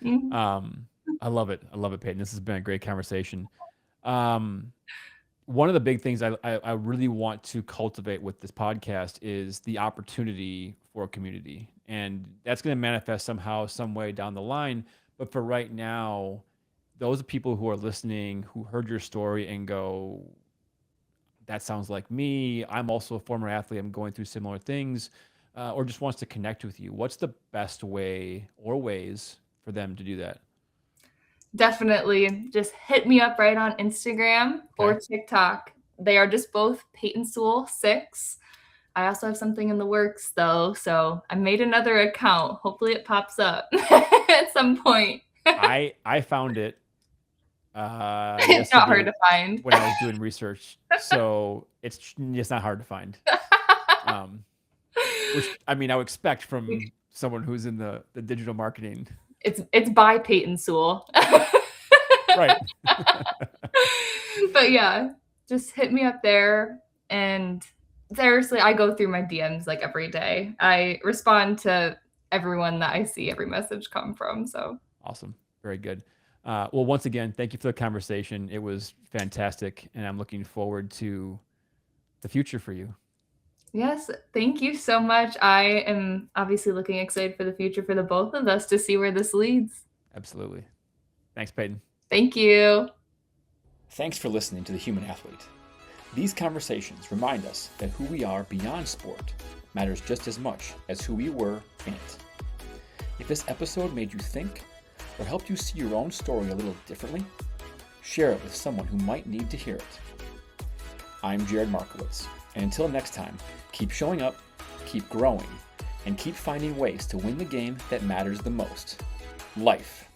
Mhm. um, I love it. I love it, Peyton. This has been a great conversation. Um, one of the big things I really want to cultivate with this podcast is the opportunity for a community. And that's going to manifest somehow, some way down the line. But for right now, those people who are listening, who heard your story and go, that sounds like me. I'm also a former athlete. I'm going through similar things, or just wants to connect with you. What's the best way or ways for them to do that? Definitely, just hit me up right on Instagram or Okay. TikTok. They are just both Peyton Sewell 6. I also have something in the works though, so I made another account. Hopefully it pops up at some point. I found it It's not yesterday hard to find. when I was doing research. So it's not hard to find. Um, which I mean I would expect from someone who's in the digital marketing. It's by Peyton Sewell. Right. But yeah, just hit me up there, and seriously, I go through my DMs like every day. I respond to everyone that I see every message come from, so Awesome. Very good. Well, once again, thank you for the conversation. It was fantastic, and I'm looking forward to the future for you. yes, thank you so much. I am obviously looking excited for the future for the both of us to see where this leads. Absolutely. Thanks, Peyton. Thank you. Thanks for listening to The Human Athlete. These conversations remind us that who we are beyond sport matters just as much as who we were in it. If this episode made you think or helped you see your own story a little differently, share it with someone who might need to hear it. I'm Jared Markiewicz, and until next time, keep showing up, keep growing, and keep finding ways to win the game that matters the most, life.